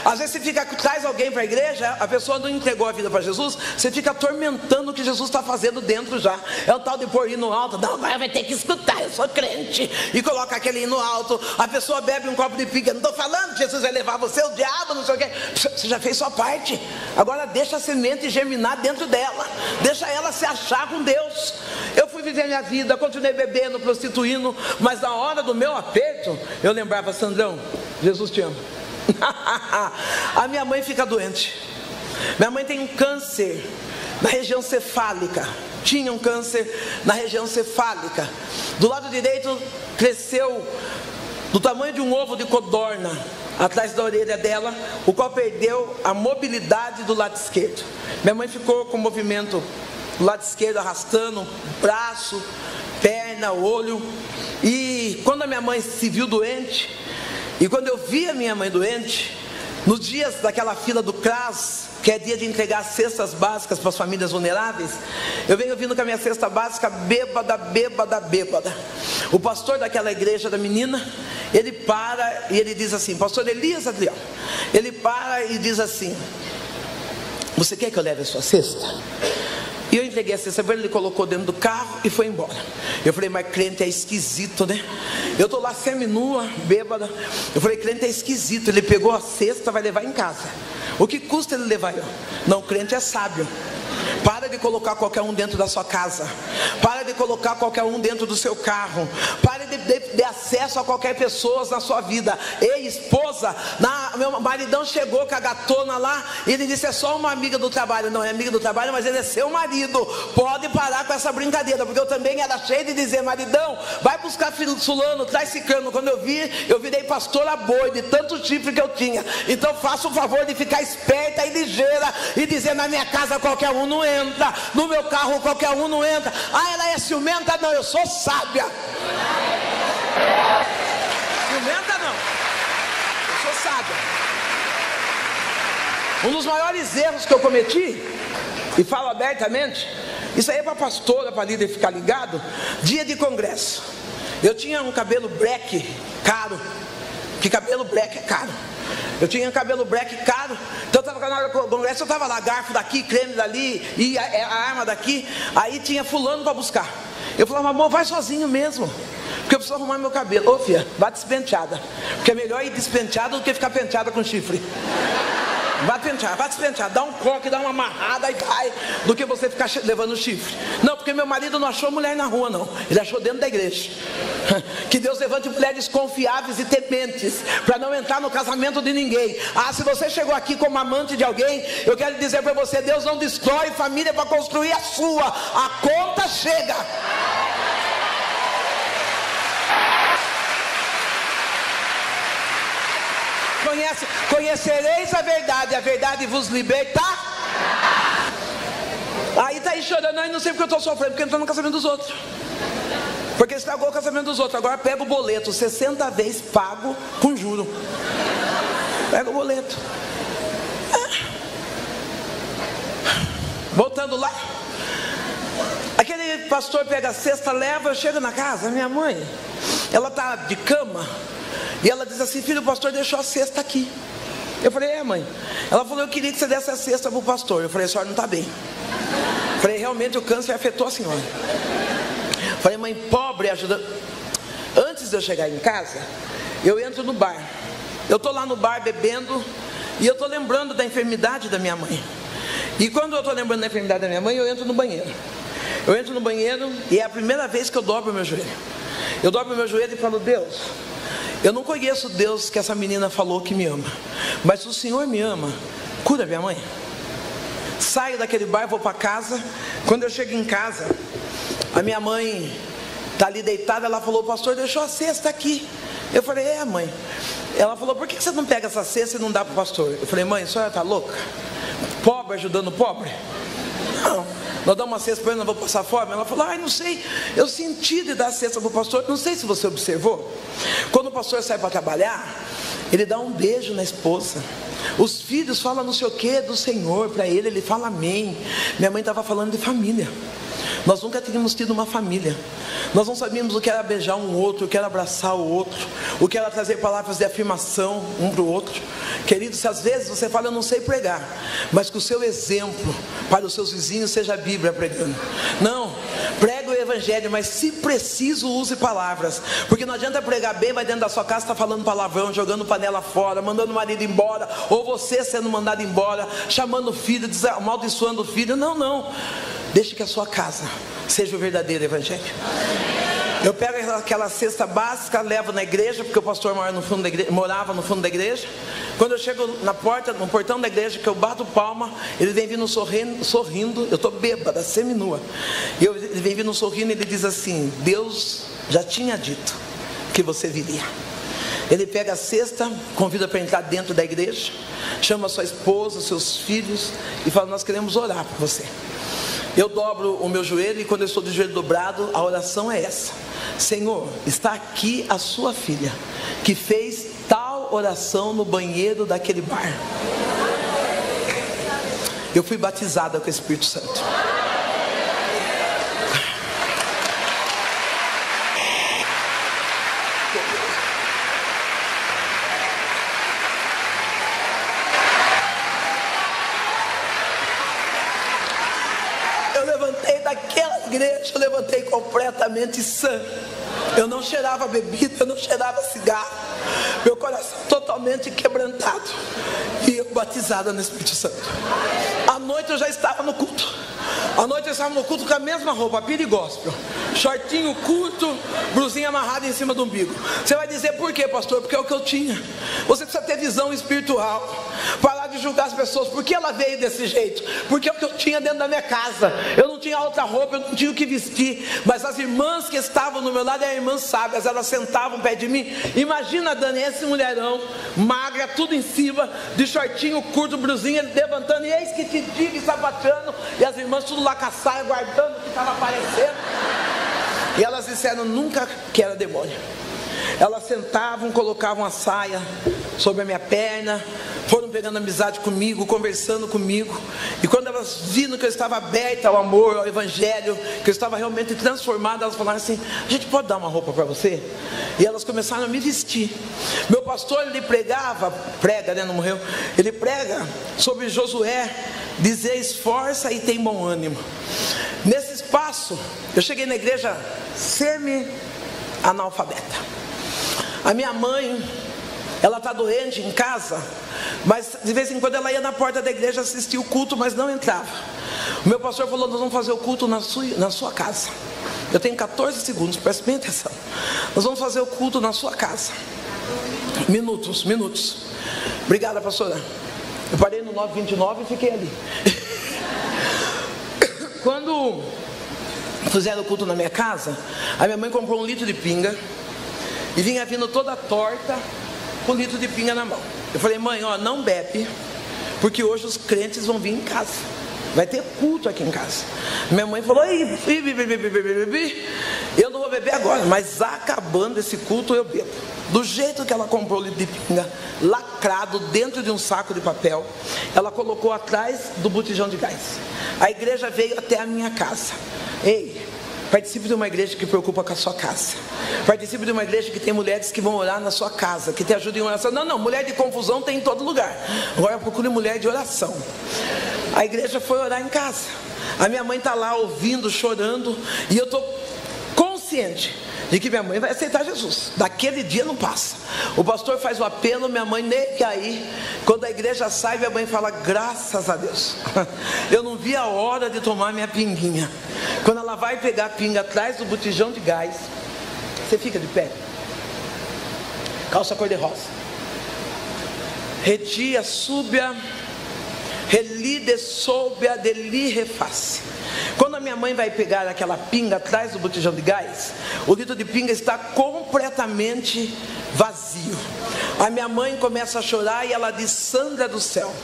Às vezes você fica, traz alguém para a igreja, a pessoa não entregou a vida para Jesus, você fica atormentando o que Jesus está fazendo dentro já. É o tal de pôr hino alto. Não, agora vai ter que escutar, eu sou crente. E coloca aquele hino alto, a pessoa bebe um copo de pinga. Não estou falando que Jesus vai levar você, o diabo, não sei o quê. Você já fez sua parte. Agora deixa a semente germinar dentro dela. Deixa ela se achar com Deus. Eu fui viver minha vida, continuei bebendo, prostituindo, mas na hora do meu aperto, eu lembrava: Sandrão, Jesus te ama. A minha mãe fica doente. Minha mãe tem um câncer na região cefálica. Tinha um câncer na região cefálica. Do lado direito cresceu do tamanho de um ovo de codorna atrás da orelha dela, o qual perdeu a mobilidade do lado esquerdo. Minha mãe ficou com o movimento do lado esquerdo arrastando, braço, perna, olho. E quando a minha mãe se viu doente, e quando eu vi a minha mãe doente, nos dias daquela fila do CRAS, que é dia de entregar cestas básicas para as famílias vulneráveis, eu venho vindo com a minha cesta básica bêbada. O pastor daquela igreja da menina, ele para e ele diz assim, pastor Elias Adriel, ele para e diz assim: você quer que eu leve a sua cesta? E eu entreguei a cesta para ele, ele colocou dentro do carro e foi embora. Eu falei: mas crente é esquisito, né? Eu estou lá seminua, bêbada. Eu falei: crente é esquisito. Ele pegou a cesta, vai levar em casa. O que custa ele levar eu? Não, crente é sábio. Para de colocar qualquer um dentro da sua casa. Para de colocar qualquer um dentro do seu carro. Para de acesso a qualquer pessoa na sua vida. Ei, esposa, meu maridão chegou com a gatona lá, e ele disse: é só uma amiga do trabalho. Não é amiga do trabalho, mas ele é seu marido. Pode parar com essa brincadeira. Porque eu também era cheio de dizer: maridão, vai buscar fulano, traz ciclano. Quando eu vi, eu virei pastora boi, de tanto chifre que eu tinha. Então faça o favor de ficar esperta e ligeira, e dizer: na minha casa qualquer um não entra, no meu carro qualquer um não entra. Ah, ela é ciumenta? Não, eu sou sábia. Ciumenta não, eu sou sábia. Um dos maiores erros que eu cometi, e falo abertamente, isso aí é para pastora, para líder ficar ligado. Dia de congresso, eu tinha um cabelo black caro, que cabelo black é caro. Eu tinha um cabelo black caro, então eu estava na hora do congresso, eu estava lá, garfo daqui, creme dali, e a arma daqui. Aí tinha fulano para buscar. Eu falava: amor, vai sozinho mesmo, porque eu preciso arrumar meu cabelo. Ô filha, vá despenteada, porque é melhor ir despenteada do que ficar penteada com chifre. Vai despentear, dá um coque, dá uma amarrada e vai, do que você ficar levando chifre. Não, porque meu marido não achou mulher na rua, não. Ele achou dentro da igreja. Que Deus levante mulheres confiáveis e tementes, para não entrar no casamento de ninguém. Ah, se você chegou aqui como amante de alguém, eu quero dizer para você: Deus não destrói família para construir a sua. A conta chega. Conhecereis a verdade vos liberta. Aí tá aí chorando, aí não sei porque eu estou sofrendo, porque entrou no casamento dos outros, porque estragou o casamento dos outros. Agora pega o boleto, 60 vezes pago com juro. Pega o boleto. Voltando lá, aquele pastor pega a cesta, leva, eu chego na casa, minha mãe, ela tá de cama, e ela diz assim: filho, o pastor deixou a cesta aqui. Eu falei: é, mãe? Ela falou: eu queria que você desse a cesta para o pastor. Eu falei: a senhora não está bem. Eu falei: realmente o câncer afetou a senhora. Eu falei: mãe, pobre ajuda. Antes de eu chegar em casa, eu entro no bar. Eu estou lá no bar bebendo, e eu estou lembrando da enfermidade da minha mãe. E quando eu estou lembrando da enfermidade da minha mãe, eu entro no banheiro. Eu entro no banheiro e é a primeira vez que eu dobro o meu joelho. Eu dobro o meu joelho e falo: Deus, eu não conheço o Deus que essa menina falou que me ama, mas se o Senhor me ama, cura minha mãe. Saio daquele bar, vou para casa. Quando eu chego em casa, a minha mãe está ali deitada. Ela falou: o pastor deixou a cesta aqui. Eu falei: é, mãe? Ela falou: por que você não pega essa cesta e não dá para o pastor? Eu falei: mãe, a senhora está louca? Pobre ajudando o pobre? Não. Nós damos uma cesta para ele, não vou passar fome? Ela falou: ai, não sei, eu senti de dar a cesta para o pastor. Não sei se você observou, quando o pastor sai para trabalhar, ele dá um beijo na esposa. Os filhos falam não sei o que do Senhor para ele fala amém. Minha mãe estava falando de família. Nós nunca tínhamos tido uma família. Nós não sabíamos o que era beijar um outro, o que era abraçar o outro, o que era trazer palavras de afirmação um para o outro. Querido, se às vezes você fala, eu não sei pregar, mas que o seu exemplo para os seus vizinhos seja a Bíblia pregando. Não, prega o Evangelho, mas se preciso use palavras. Porque não adianta pregar bem, mas dentro da sua casa está falando palavrão, jogando panela fora, mandando o marido embora, ou você sendo mandado embora, chamando o filho, amaldiçoando o filho. Não. Deixe que a sua casa seja o verdadeiro Evangelho. Eu pego aquela cesta básica, levo na igreja, porque o pastor morava no fundo da igreja. Quando eu chego na porta, no portão da igreja, que eu bato palma, ele vem vindo sorrindo. Eu estou bêbada, seminua. Ele vem vindo sorrindo e ele diz assim: Deus já tinha dito que você viria. Ele pega a cesta, convida para entrar dentro da igreja, chama sua esposa, seus filhos e fala: nós queremos orar por você. Eu dobro o meu joelho e quando eu estou de joelho dobrado, a oração é essa: Senhor, está aqui a sua filha, que fez tal oração no banheiro daquele bar. Eu fui batizada com o Espírito Santo. Eu levantei completamente sã. Eu não cheirava bebida, eu não cheirava cigarro. Meu coração totalmente quebrantado. E eu batizada no Espírito Santo. À noite eu já estava no culto. À noite eu estava no culto com a mesma roupa, pirigóspel, shortinho curto, blusinha amarrada em cima do umbigo. Você vai dizer por quê, pastor? Porque é o que eu tinha. Você precisa ter visão espiritual. Parar de julgar as pessoas. Por que ela veio desse jeito? Porque é o que eu tinha dentro da minha casa. Eu não tinha outra roupa, eu não tinha o que vestir. Mas as irmãs que estavam no meu lado eram irmãs sábias. Elas sentavam perto de mim. Imagina, Dani, esse mulherão, magra, tudo em cima, de shortinho curto, blusinha, levantando, e eis que te digo, e sapateando. E as irmãs tudo lá com a saia, guardando o que estava aparecendo. E elas disseram nunca que era demônio. Elas sentavam, colocavam a saia sobre a minha perna, foram pegando amizade comigo, conversando comigo. E quando elas viram que eu estava aberta ao amor, ao Evangelho, que eu estava realmente transformada, elas falaram assim: a gente pode dar uma roupa para você? E elas começaram a me vestir. Meu pastor, ele prega, né, não morreu? Ele prega sobre Josué, dizer: esforça e tem bom ânimo. Nesse espaço, eu cheguei na igreja semi-analfabeta. A minha mãe, ela está doente em casa, mas de vez em quando ela ia na porta da igreja assistir o culto, mas não entrava. O meu pastor falou: nós vamos fazer o culto na sua casa. Eu tenho 14 segundos, preste bem atenção. Nós vamos fazer o culto na sua casa. Minutos. Obrigada, pastora. Eu parei no 9:29 e fiquei ali. Quando fizeram o culto na minha casa, a minha mãe comprou 1 litro de pinga e vinha vindo toda torta com 1 litro de pinga na mão. Eu falei: mãe, não bebe, porque hoje os crentes vão vir em casa, vai ter culto aqui em casa. Minha mãe falou: eu não vou beber agora, mas acabando esse culto eu bebo. Do jeito que ela comprou o litro de pinga, lacrado dentro de um saco de papel, ela colocou atrás do botijão de gás. A igreja veio até a minha casa. Ei, participe de uma igreja que preocupa com a sua casa. Participe de uma igreja que tem mulheres que vão orar na sua casa, que te ajudem em oração. Não, mulher de confusão tem em todo lugar. Agora procure mulher de oração. A igreja foi orar em casa. A minha mãe está lá ouvindo, chorando, e eu estou consciente de que minha mãe vai aceitar Jesus. Daquele dia não passa. O pastor faz o apelo, minha mãe nem quer ir. Quando a igreja sai, minha mãe fala: graças a Deus, eu não vi a hora de tomar minha pinguinha. Quando ela vai pegar a pinga atrás do botijão de gás, você fica de pé, calça cor-de-rosa, retia, súbia, relide, soubia, deli, reface. Quando a minha mãe vai pegar aquela pinga atrás do botijão de gás, o litro de pinga está completamente vazio. A minha mãe começa a chorar e ela diz: Sandra do céu,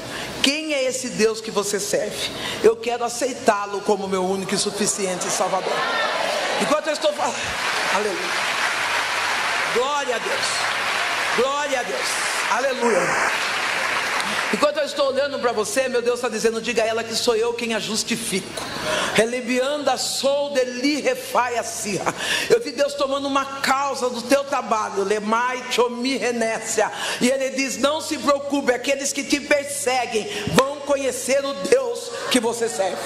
quem é esse Deus que você serve? Eu quero aceitá-lo como meu único e suficiente Salvador. Enquanto eu estou falando, aleluia, glória a Deus, aleluia, Enquanto eu estou olhando para você, meu Deus está dizendo: diga a ela que sou eu quem a justifico. Relibianda sou de li refai a sirra. Eu vi Deus tomando uma causa do teu trabalho, lemai chomi renécia. E Ele diz: não se preocupe, aqueles que te perseguem vão conhecer o Deus que você serve.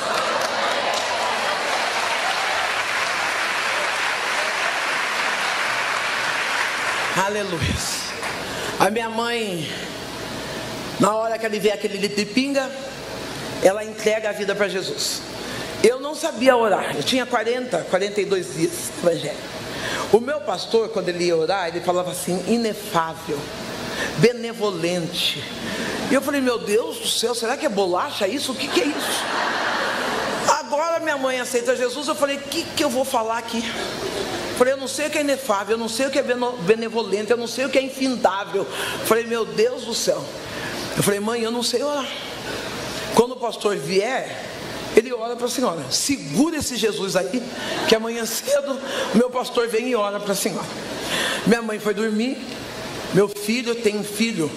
Aleluia. A minha mãe, na hora que ela vê aquele litro de pinga, ela entrega a vida para Jesus. Eu não sabia orar, eu tinha 42 dias de evangelho. O meu pastor, quando ele ia orar, ele falava assim: inefável, benevolente. E eu falei: meu Deus do céu, será que é bolacha isso? O que é isso? Agora minha mãe aceita Jesus, eu falei: o que eu vou falar aqui? Falei: eu não sei o que é inefável, eu não sei o que é benevolente, eu não sei o que é infindável. Falei: meu Deus do céu. Eu falei: mãe, eu não sei orar. Quando o pastor vier, ele ora para a senhora. Segura esse Jesus aí, que amanhã cedo o meu pastor vem e ora para a senhora. Minha mãe foi dormir. Meu filho, eu tenho um filho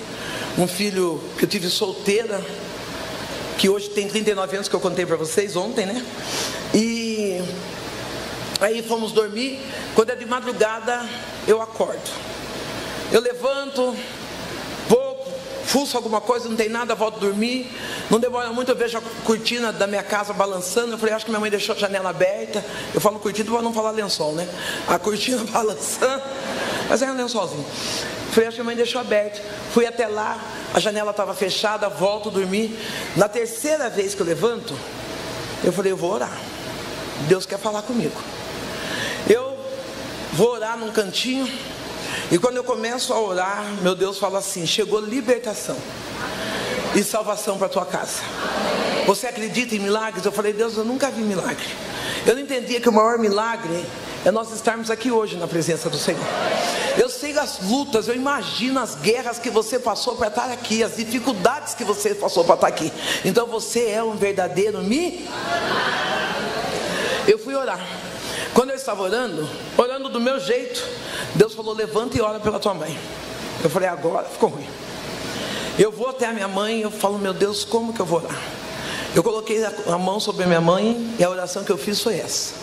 que eu tive solteira, que hoje tem 39 anos, que eu contei para vocês ontem, né? E aí fomos dormir. Quando é de madrugada, eu acordo. Eu levanto, vou, fuço alguma coisa, não tem nada, volto a dormir. Não demora muito, eu vejo a cortina da minha casa balançando. Eu falei: acho que minha mãe deixou a janela aberta. Eu falo cortina para não falar lençol, né? A cortina balançando, mas era um lençolzinho. Eu falei: acho que minha mãe deixou aberta. Fui até lá, a janela estava fechada, volto a dormir. Na terceira vez que eu levanto, eu falei: eu vou orar. Deus quer falar comigo. Eu vou orar num cantinho. E quando eu começo a orar, meu Deus fala assim: chegou libertação e salvação para a tua casa. Você acredita em milagres? Eu falei: Deus, eu nunca vi milagre. Eu não entendia que o maior milagre é nós estarmos aqui hoje na presença do Senhor. Eu sei as lutas, eu imagino as guerras que você passou para estar aqui, as dificuldades que você passou para estar aqui. Então você é um verdadeiro Eu fui orar. Quando eu estava orando do meu jeito, Deus falou: levanta e ora pela tua mãe. Eu falei: agora ficou ruim. Eu vou até a minha mãe e eu falo: meu Deus, como que eu vou orar? Eu coloquei a mão sobre a minha mãe e a oração que eu fiz foi essa: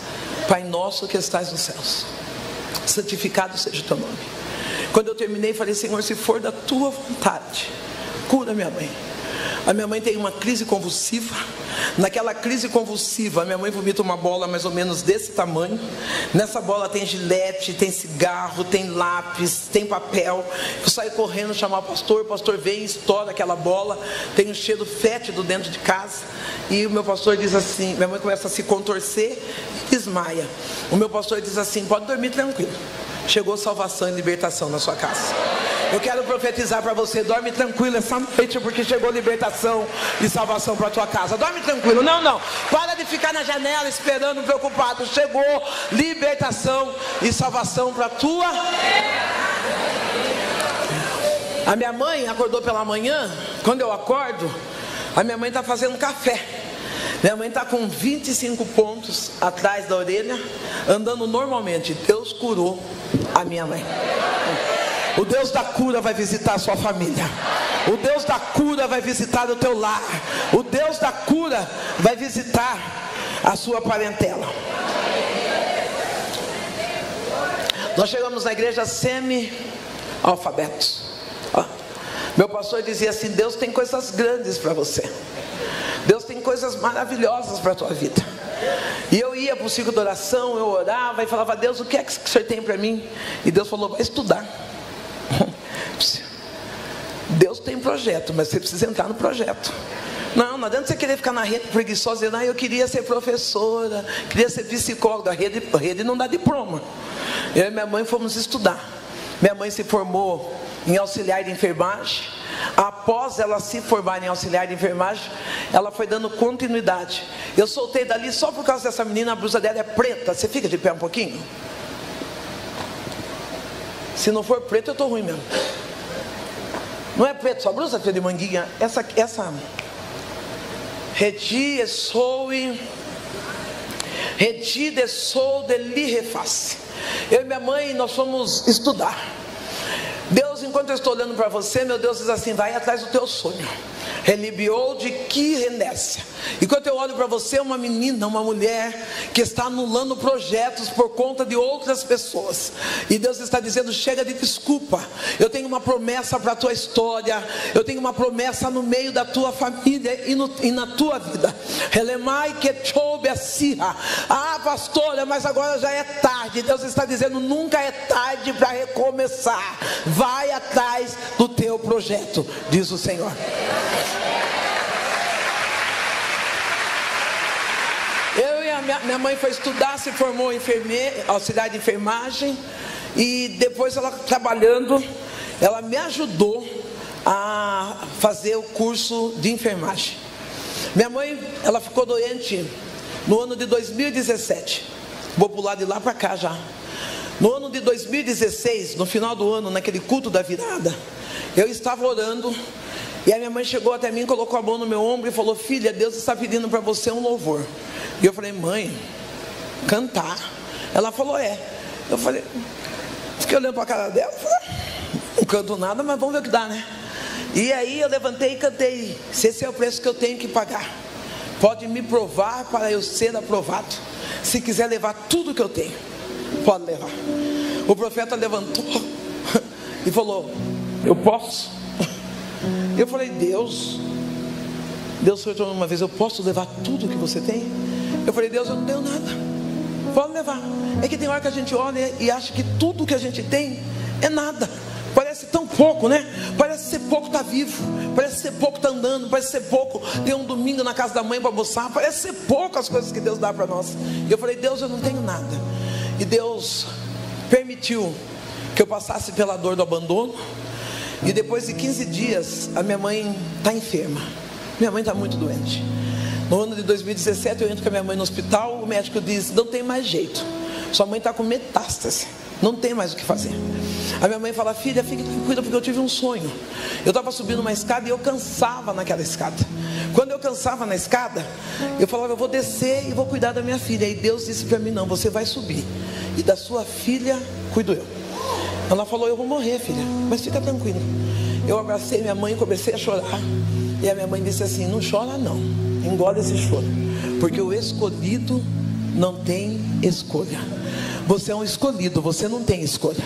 Pai nosso que estás nos céus, santificado seja o teu nome. Quando eu terminei, falei: Senhor, se for da tua vontade, cura minha mãe. A minha mãe tem uma crise convulsiva. Naquela crise convulsiva, a minha mãe vomita uma bola mais ou menos desse tamanho. Nessa bola tem gilete, tem cigarro, tem lápis, tem papel. Eu saio correndo chamar o pastor vem e estoura aquela bola. Tem um cheiro fétido dentro de casa. E o meu pastor diz assim, minha mãe começa a se contorcer e desmaia. O meu pastor diz assim: pode dormir tranquilo, chegou salvação e libertação na sua casa. Eu quero profetizar para você: dorme tranquilo essa noite, porque chegou libertação e salvação para a tua casa. Dorme tranquilo, não, para de ficar na janela esperando, preocupado. Chegou libertação e salvação para a tua. A minha mãe acordou pela manhã. Quando eu acordo, a minha mãe está fazendo café. Minha mãe está com 25 pontos atrás da orelha, andando normalmente. Deus curou a minha mãe. O Deus da cura vai visitar a sua família. O Deus da cura vai visitar o teu lar. O Deus da cura vai visitar a sua parentela. Nós chegamos na igreja semi-alfabetos. Meu pastor dizia assim: Deus tem coisas grandes para você. Deus tem coisas maravilhosas para a tua vida. E eu ia para o ciclo de oração, eu orava e falava: Deus, o que é que o Senhor tem para mim? E Deus falou: vai estudar. Deus tem projeto, mas você precisa entrar no projeto. Não adianta você querer ficar na rede preguiçosa dizendo: eu queria ser professora, queria ser psicóloga. A rede não dá diploma. Eu e minha mãe fomos estudar. Minha mãe se formou em auxiliar de enfermagem. Após ela se formar em auxiliar de enfermagem, ela foi dando continuidade. Eu soltei dali só por causa dessa menina. A blusa dela é preta. Você fica de pé um pouquinho? Se não for preto, eu estou ruim mesmo. Não é preto, só blusa feia de manguinha. Essa Redi sou de li reface. Eu e minha mãe, nós fomos estudar. Deus enquanto eu estou olhando para você, meu Deus diz assim: vai atrás do teu sonho. Relibiou de que renéscia. Enquanto eu olho para você, uma menina, uma mulher que está anulando projetos por conta de outras pessoas. E Deus está dizendo: chega de desculpa. Eu tenho uma promessa para a tua história. Eu tenho uma promessa no meio da tua família e na tua vida. Relemai que choube a sirra. Ah, pastora, mas agora já é tarde. Deus está dizendo: nunca é tarde para recomeçar. Vai atrás do teu projeto, diz o Senhor. Minha mãe foi estudar, se formou auxiliar de enfermagem. E depois ela trabalhando, ela me ajudou a fazer o curso de enfermagem. Minha mãe, ela ficou doente no ano de 2017. Vou pular de lá para cá já. No ano de 2016, no final do ano, naquele culto da virada, eu estava orando. E a minha mãe chegou até mim, colocou a mão no meu ombro e falou: filha, Deus está pedindo para você um louvor. E eu falei: mãe, cantar? Ela falou: é. Eu falei, fiquei olhando para a cara dela, falei: não canto nada, mas vamos ver o que dá, né? E aí eu levantei e cantei: se esse é o preço que eu tenho que pagar, pode me provar para eu ser aprovado. Se quiser levar tudo que eu tenho, pode levar. O profeta levantou e falou: eu posso? Eu falei: Deus foi uma vez: eu posso levar tudo que você tem? Eu falei: Deus, eu não tenho nada, pode levar. É que tem hora que a gente olha e acha que tudo que a gente tem é nada. Parece tão pouco, né? Parece ser pouco estar vivo, parece ser pouco estar andando, parece ser pouco ter um domingo na casa da mãe para almoçar, parece ser pouco as coisas que Deus dá para nós. E eu falei: Deus, eu não tenho nada. E Deus permitiu que eu passasse pela dor do abandono. E depois de 15 dias, a minha mãe está enferma. Minha mãe está muito doente. No ano de 2017, eu entro com a minha mãe no hospital. O médico diz: não tem mais jeito, sua mãe está com metástase, não tem mais o que fazer. A minha mãe fala: filha, fique tranquila, porque eu tive um sonho. Eu estava subindo uma escada e eu cansava naquela escada. Quando eu cansava na escada, eu falava: eu vou descer e vou cuidar da minha filha. E Deus disse para mim: não, você vai subir, e da sua filha cuido eu. Ela falou: eu vou morrer, filha, mas fica tranquila. Eu abracei minha mãe e comecei a chorar. E a minha mãe disse assim: não chora não, engole esse choro, porque o escolhido não tem escolha. Você é um escolhido, você não tem escolha.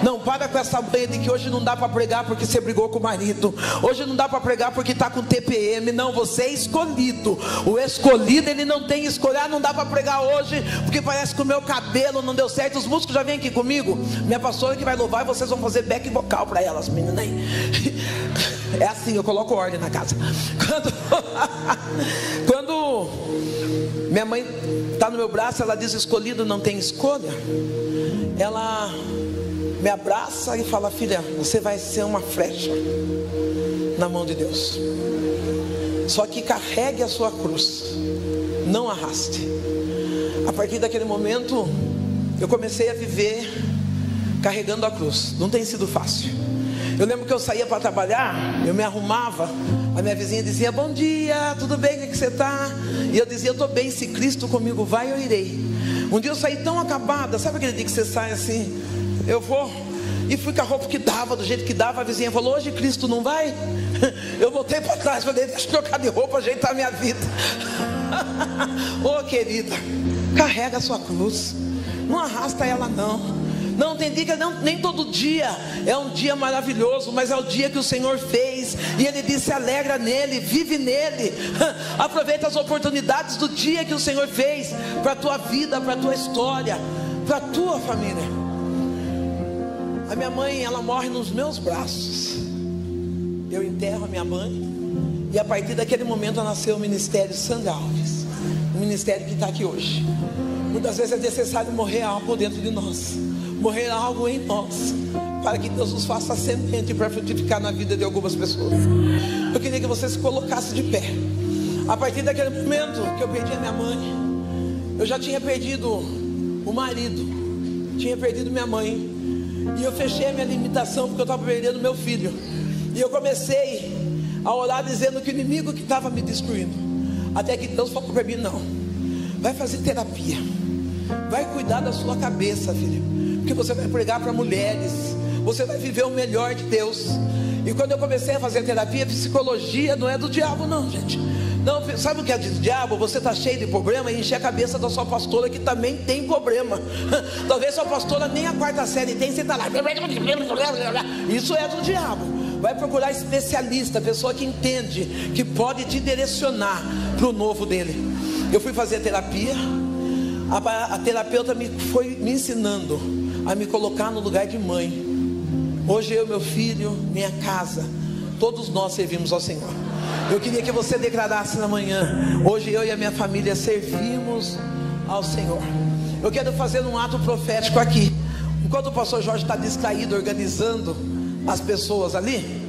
Não para com essa banha de que hoje não dá para pregar porque você brigou com o marido, hoje não dá para pregar porque está com TPM. Não, você é escolhido. O escolhido, ele não tem escolha. Não dá para pregar hoje porque parece que o meu cabelo não deu certo. Os músicos já vêm aqui comigo, minha pastora que vai louvar, e vocês vão fazer back vocal para elas, meninas aí. É assim, eu coloco ordem na casa. Quando minha mãe está no meu braço, ela diz: escolhido não tem escolha. Ela me abraça e fala: filha, você vai ser uma flecha na mão de Deus, só que carregue a sua cruz, não arraste. A partir daquele momento, eu comecei a viver carregando a cruz. Não tem sido fácil. Eu lembro que eu saía para trabalhar, eu me arrumava, a minha vizinha dizia: bom dia, tudo bem, como é que você está? E eu dizia: eu estou bem, se Cristo comigo vai, eu irei. Um dia eu saí tão acabada, sabe aquele dia que você sai assim? Eu vou, e fui com a roupa que dava, do jeito que dava. A vizinha falou: hoje Cristo não vai? Eu voltei para trás, falei: deixa eu trocar de roupa, ajeitar a minha vida. Ô querida, carrega a sua cruz, não arrasta ela não. Não tem dia, nem todo dia é um dia maravilhoso, mas é o dia que o Senhor fez, e Ele disse: alegra nele, vive nele. Aproveita as oportunidades do dia que o Senhor fez para a tua vida, para a tua história, para a tua família. A minha mãe, ela morre nos meus braços. Eu enterro a minha mãe, e a partir daquele momento nasceu o Ministério Sandra Alves, o ministério que está aqui hoje. Muitas vezes é necessário morrer algo dentro de nós, morrer algo em nós, para que Deus nos faça semente para frutificar na vida de algumas pessoas. Eu queria que você se colocasse de pé. A partir daquele momento que eu perdi a minha mãe, eu já tinha perdido o marido, tinha perdido minha mãe, e eu fechei a minha limitação porque eu estava perdendo meu filho. E eu comecei a orar dizendo que o inimigo que estava me destruindo, até que Deus falou para mim: não, vai fazer terapia, vai cuidar da sua cabeça, filha, porque você vai pregar para mulheres, você vai viver o melhor de Deus. E quando eu comecei a fazer terapia, psicologia não é do diabo não, gente. Não, sabe o que é do diabo? Você está cheio de problema e encher a cabeça da sua pastora, que também tem problema. Talvez sua pastora nem a 4ª série tem, você está lá. Isso é do diabo. Vai procurar especialista, pessoa que entende, que pode te direcionar para o novo dele. Eu fui fazer terapia. A terapeuta foi me ensinando a me colocar no lugar de mãe. Hoje eu, meu filho, minha casa, todos nós servimos ao Senhor. Eu queria que você declarasse na manhã: hoje eu e a minha família servimos ao Senhor. Eu quero fazer um ato profético aqui. Enquanto o pastor Jorge está distraído organizando as pessoas ali,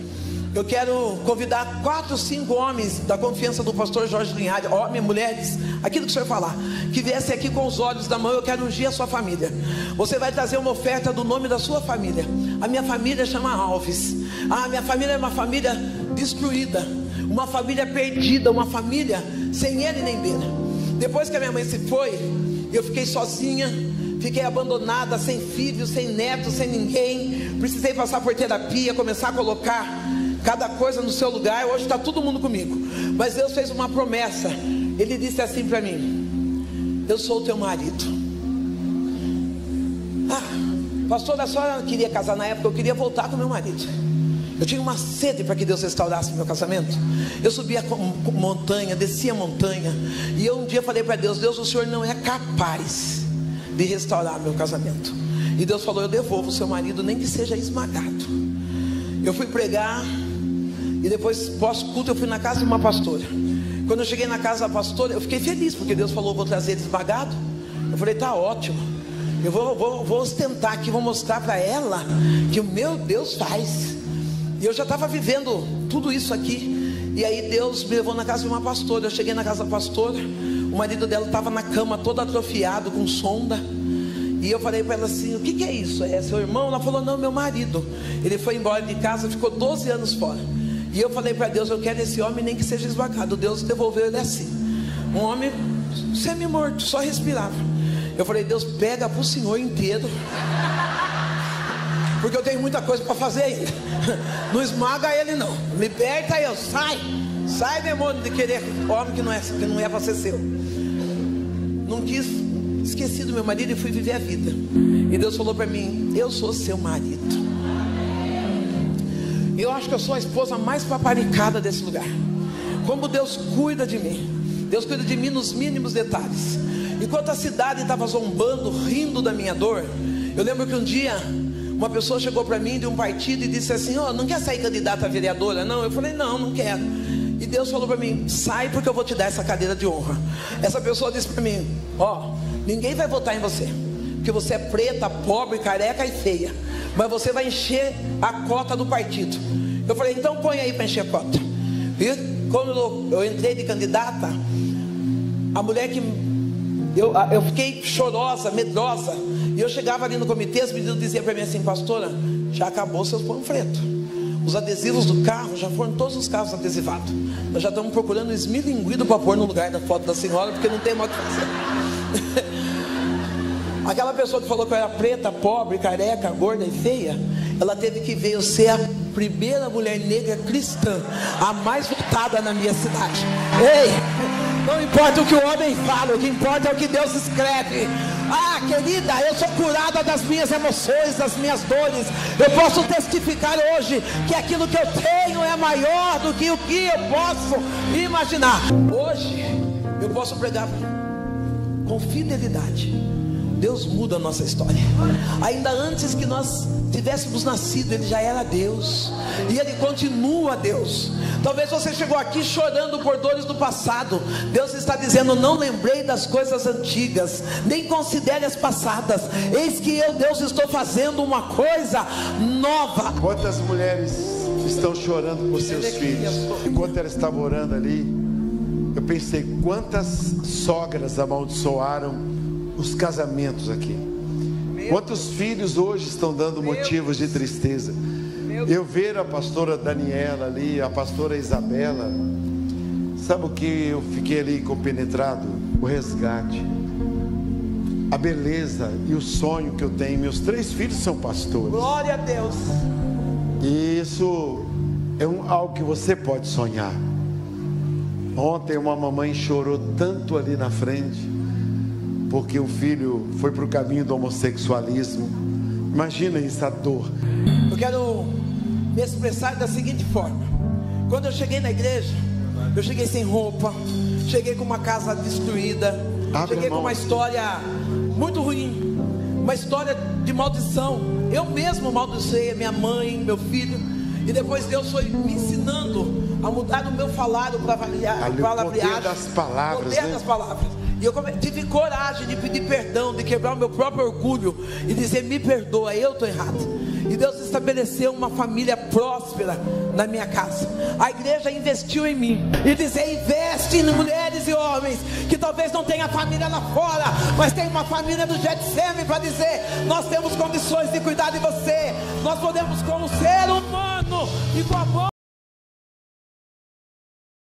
eu quero convidar 4, 5 homens da confiança do pastor Jorge Linhares, homens, mulheres, aquilo que o senhor falar, que viessem aqui com os olhos da mão. Eu quero ungir a sua família. Você vai trazer uma oferta do nome da sua família. A minha família chama Alves. A minha família é uma família destruída, uma família perdida, uma família sem ele nem dele. Depois que a minha mãe se foi, eu fiquei sozinha, fiquei abandonada, sem filhos, sem netos, sem ninguém. Precisei passar por terapia, começar a colocar cada coisa no seu lugar. Hoje está todo mundo comigo, mas Deus fez uma promessa. Ele disse assim para mim: eu sou o teu marido. Pastor, a senhora queria casar na época? Eu queria voltar com meu marido. Eu tinha uma sede para que Deus restaurasse meu casamento. Eu subia a montanha, descia a montanha, e eu um dia falei para Deus: Deus, o Senhor não é capaz de restaurar meu casamento. E Deus falou: eu devolvo o seu marido, nem que seja esmagado. Eu fui pregar, e depois, pós-culto, eu fui na casa de uma pastora. Quando eu cheguei na casa da pastora, eu fiquei feliz, porque Deus falou: vou trazer ele esmagado. Eu falei: tá ótimo. Eu vou ostentar aqui, vou mostrar para ela que o meu Deus faz. E eu já estava vivendo tudo isso aqui. E aí Deus me levou na casa de uma pastora. Eu cheguei na casa da pastora, o marido dela estava na cama, todo atrofiado, com sonda. E eu falei para ela assim: o que é isso? É seu irmão? Ela falou: não, meu marido. Ele foi embora de casa, ficou 12 anos fora. E eu falei para Deus: eu quero esse homem, nem que seja esmagado. Deus devolveu ele assim, um homem semi-morto, só respirava. Eu falei: Deus, pega para o Senhor inteiro, porque eu tenho muita coisa para fazer ainda. Não esmaga ele não, liberta eu, sai demônio de querer homem que não é para ser seu. Não quis, esqueci do meu marido e fui viver a vida. E Deus falou para mim: eu sou seu marido. Eu acho que eu sou a esposa mais paparicada desse lugar. Como Deus cuida de mim. Deus cuida de mim nos mínimos detalhes. Enquanto a cidade estava zombando, rindo da minha dor, eu lembro que um dia uma pessoa chegou para mim de um partido e disse assim: não quer sair candidata a vereadora? Não. Eu falei: não quero. E Deus falou para mim: sai, porque eu vou te dar essa cadeira de honra. Essa pessoa disse para mim: ninguém vai votar em você, porque você é preta, pobre, careca e feia, mas você vai encher a cota do partido. Eu falei: então põe aí para encher a cota. E quando eu entrei de candidata, a mulher que eu fiquei chorosa, medrosa. E eu chegava ali no comitê, as meninas diziam para mim assim: pastora, já acabou seus panfletos. Os adesivos do carro, já foram todos os carros adesivados. Nós já estamos procurando um esmilinguido para pôr no lugar da foto da senhora, porque não tem mais o que fazer. Aquela pessoa que falou que eu era preta, pobre, careca, gorda e feia, ela teve que ver eu ser a primeira mulher negra cristã, a mais votada na minha cidade. Ei, não importa o que o homem fala, o que importa é o que Deus escreve. Querida, eu sou curada das minhas emoções, das minhas dores. Eu posso testificar hoje que aquilo que eu tenho é maior do que o que eu posso imaginar. Hoje eu posso pregar com fidelidade. Deus muda a nossa história. Ainda antes que nós tivéssemos nascido, Ele já era Deus, e Ele continua Deus. Talvez você chegou aqui chorando por dores do passado. Deus está dizendo: não lembrei das coisas antigas, nem considere as passadas. Eis que eu, Deus, estou fazendo uma coisa nova. Quantas mulheres estão chorando por seus filhos? Enquanto ela estava orando ali, eu pensei: quantas sogras amaldiçoaram os casamentos aqui. Quantos filhos hoje estão dando motivos de tristeza. Eu ver a pastora Daniela ali, a pastora Isabela, sabe o que eu fiquei ali compenetrado? O resgate. a beleza e o sonho que eu tenho. Meus 3 filhos são pastores. Glória a Deus. E isso é algo que você pode sonhar. Ontem uma mamãe chorou tanto ali na frente, porque o filho foi para o caminho do homossexualismo. Imagina isso, a dor. Eu quero me expressar da seguinte forma: quando eu cheguei na igreja, eu cheguei sem roupa, cheguei com uma casa destruída, cheguei com uma história muito ruim, uma história de maldição. Eu mesmo maldicei a minha mãe, meu filho, e depois Deus foi me ensinando a mudar o meu falar, o palavreado, o poder das palavras, poder das palavras. E eu tive coragem de pedir perdão, de quebrar o meu próprio orgulho e dizer: me perdoa, eu estou errado. E Deus estabeleceu uma família próspera na minha casa. A igreja investiu em mim. E dizer: investe em mulheres e homens que talvez não tenha família lá fora, mas tem uma família do Getsemane para dizer: nós temos condições de cuidar de você. Nós podemos, com o ser humano e com a mão